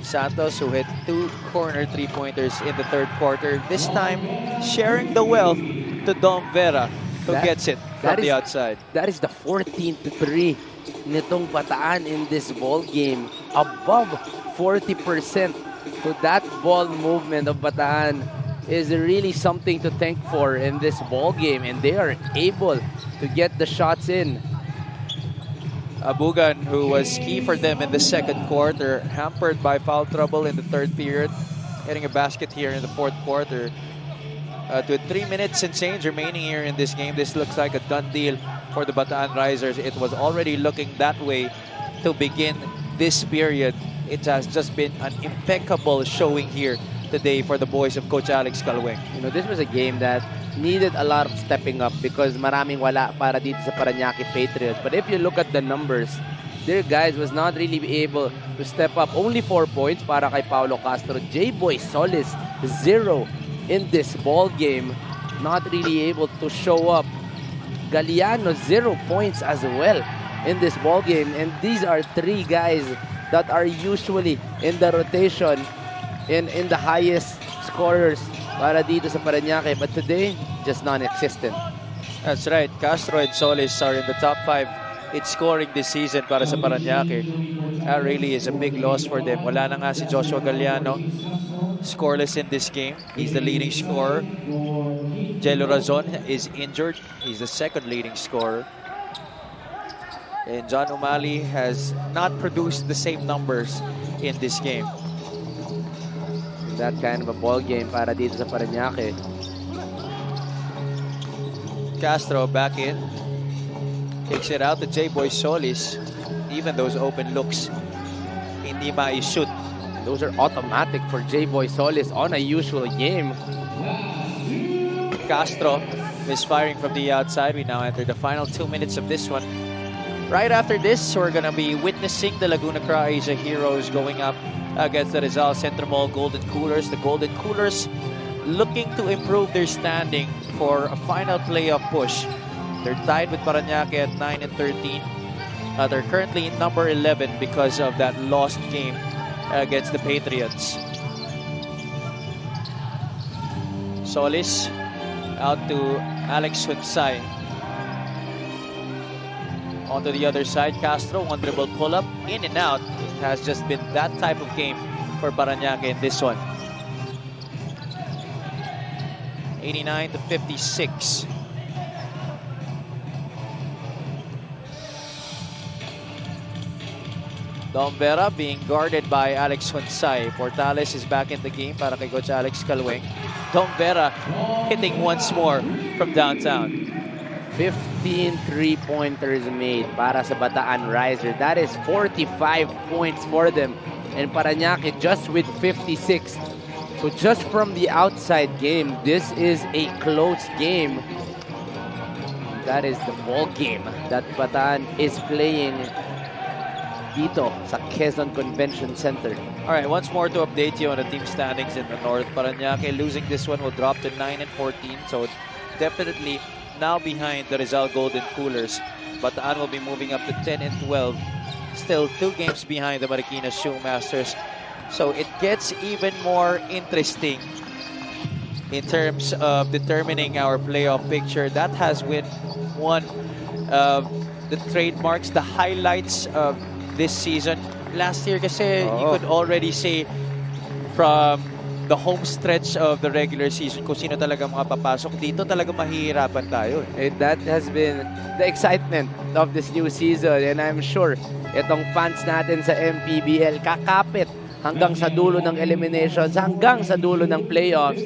Santos, who hit 2 corner 3-pointers in the 3rd quarter, this time sharing the wealth to Dom Vera, who gets it from the outside. That is the 14th 3 nitong Bataan in this ball game, above 40%. So that ball movement of Bataan is really something to thank for in this ball game, and they are able to get the shots in. Abugan, who was key for them in the 2nd quarter, hampered by foul trouble in the 3rd period, getting a basket here in the 4th quarter. With 3 minutes and change remaining here in this game, this looks like a done deal for the Bataan Risers. It was already looking that way to begin this period. It has just been an impeccable showing here today for the boys of Coach Alex Calweng. You know, this was a game that needed a lot of stepping up because maraming wala para dito sa Parañaque Patriots. But if you look at the numbers, their guys was not really able to step up. Only 4 points para kay Paulo Castro. J-Boy Solis, 0 in this ball game. Not really able to show up. Galiano, 0 points as well in this ball game. And these are 3 guys that are usually in the rotation in the highest scorers para dito sa Parañaque. But today, just non-existent. That's right. Castro and Solis are in the top 5 in scoring this season para sa Parañaque. That really is a big loss for them. Wala na nga si Joshua Galliano, scoreless in this game. He's the leading scorer. Jello Razon is injured. He's the 2nd leading scorer. And John Umali has not produced the same numbers in this game. That kind of a ball game para dito sa Parañaque. Castro back in. Takes it out to J-Boy Solis. Even those open looks, hindi ma-shoot. Those are automatic for J-Boy Solis on a usual game. Castro misfiring from the outside. We now enter the final 2 minutes of this one. Right after this, we're going to be witnessing the Laguna Croatia Heroes going up against the Rizal Centro Mall Golden Coolers. The Golden Coolers looking to improve their standing for a final playoff push. They're tied with Parañaque at 9 and 13. They're currently number 11 because of that lost game against the Patriots. Solis out to Alex Hunsay. Onto the other side, Castro, one dribble pull-up, in and out. It has just been that type of game for Parañaque in this one. 89-56. Dom Vera being guarded by Alex Hunsay. Portales is back in the game para kay Coach Alex Calweng. Dom Vera hitting once more from downtown. 15 3-pointers made para sa Bataan Riser. That is 45 points for them. And Parañaque just with 56. So just from the outside game, this is a close game. That is the ball game that Bataan is playing dito sa Quezon Convention Center. All right, once more to update you on the team standings in the North. Parañaque losing this one will drop to 9-14. So definitely now behind the Rizal Golden Coolers. Bataan will be moving up to 10-12. Still 2 games behind the Marikina Shoemasters. So it gets even more interesting in terms of determining our playoff picture. That has been one of the trademarks, the highlights of this season. Last year kasi you could already say from the home stretch of the regular season kung sino talaga mga papasok. Dito talaga mahihirapan tayo. And that has been the excitement of this new season. And I'm sure itong fans natin sa MPBL kakapit hanggang sa dulo ng eliminations, hanggang sa dulo ng playoffs.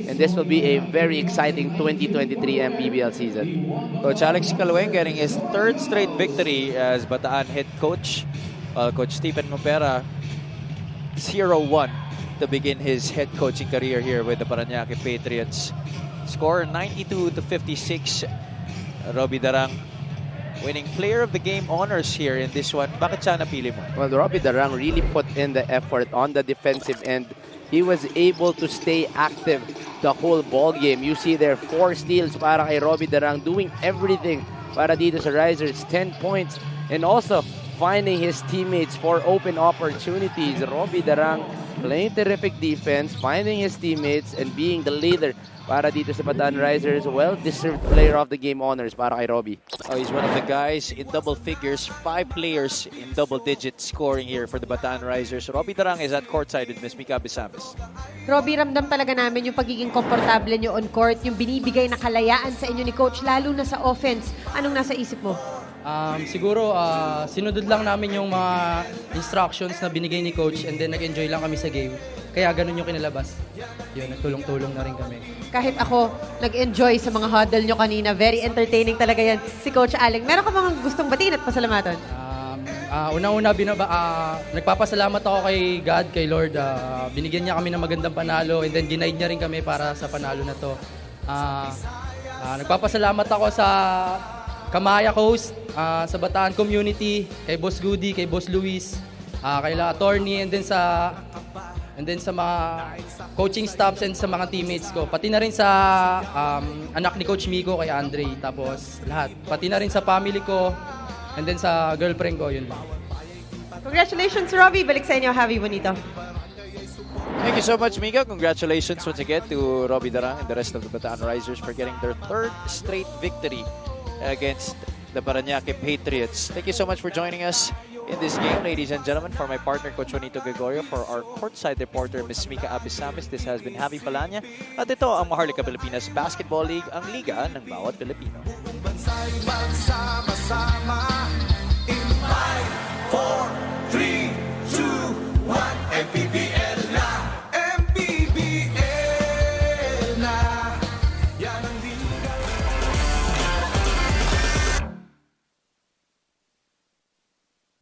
And this will be a very exciting 2023 MPBL season. Coach Alex Calweng getting his 3rd straight victory as Bataan head coach. Coach Stephen Mopera 0-1 to begin his head coaching career here with the Parañaque Patriots. Score 92-56. Robbie Darang winning player of the game honors here in this one. Bakit siya napili mo? Well, Robbie Darang really put in the effort on the defensive end. He was able to stay active the whole ball game. You see there 4 steals para kay Robbie Darang, doing everything para dito sa Risers. 10 points and also finding his teammates for open opportunities. Robbie Darang playing terrific defense, finding his teammates, and being the leader para dito sa Bataan Risers. Well-deserved player of the game honors para kay Robbie. Oh, he's one of the guys in double figures, 5 players in double-digit scoring here for the Bataan Risers. Robbie Darang is at courtside with Ms. Mika Bisamis. Robbie, ramdam talaga namin yung pagiging komportable nyo on court, yung binibigay na kalayaan sa inyo ni Coach, lalo na sa offense. Anong nasa isip mo? Siguro, sinunod lang namin yung mga instructions na binigay ni Coach and then nag-enjoy lang kami sa game. Kaya ganun yung kinalabas. Yun, nagtulong-tulong na rin kami. Kahit ako, nag-enjoy sa mga huddle nyo kanina. Very entertaining talaga yan si Coach Aleng. Meron ka mga gustong batiin at pasalamatan? Unang-una, nagpapasalamat ako kay God, kay Lord. Binigyan niya kami ng magandang panalo and then ginaid niya rin kami para sa panalo na to. Nagpapasalamat ako sa Kamaya Coast, sa Bataan Community, kay Boss Goody, kay Boss Luis, kay La Attorney, and then sa mga coaching staffs and sa mga teammates ko. Pati na rin sa anak ni Coach Miko, kay Andre, tapos lahat. Pati na rin sa family ko, and then sa girlfriend ko, yun lang. Congratulations, Robbie. Balik sa inyo. Javi Bonito. Thank you so much, Mika. Congratulations once again to Robbie Darang and the rest of the Bataan Risers for getting their 3rd straight victory against the Parañaque Patriots. Thank you so much for joining us in this game, ladies and gentlemen. For my partner, Coach Juanito Gregorio, for our courtside reporter, Ms. Mika Abisamis, this has been Javi Palanya. At ito ang Maharlika Pilipinas Basketball League, ang liga ng bawat Pilipino. Bansa'y magsama-sama.